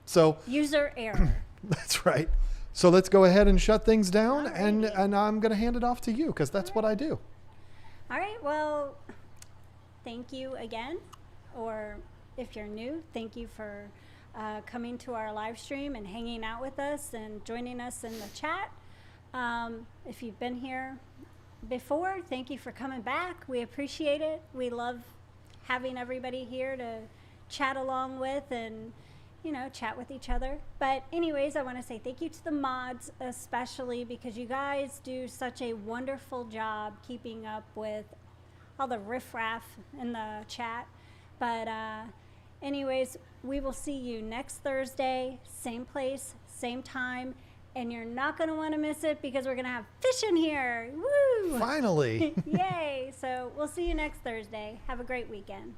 Speaker 1: So
Speaker 2: user error.
Speaker 1: That's right. So let's go ahead and shut things down.
Speaker 2: Alrighty.
Speaker 1: And I'm going to hand it off to you because that's what I do.
Speaker 2: All right. Well, thank you again. Or if you're new, thank you for coming to our live stream and hanging out with us and joining us in the chat. If you've been here before, thank you for coming back. We appreciate it. We love having everybody here to chat along with and, you know, chat with each other. But anyways, I want to say thank you to the mods, especially because you guys do such a wonderful job keeping up with all the riffraff in the chat. But anyways, we will see you next Thursday, same place, same time. And you're not going to want to miss it because we're going to have fish in here. Woo!
Speaker 1: Finally.
Speaker 2: Yay. So we'll see you next Thursday. Have a great weekend.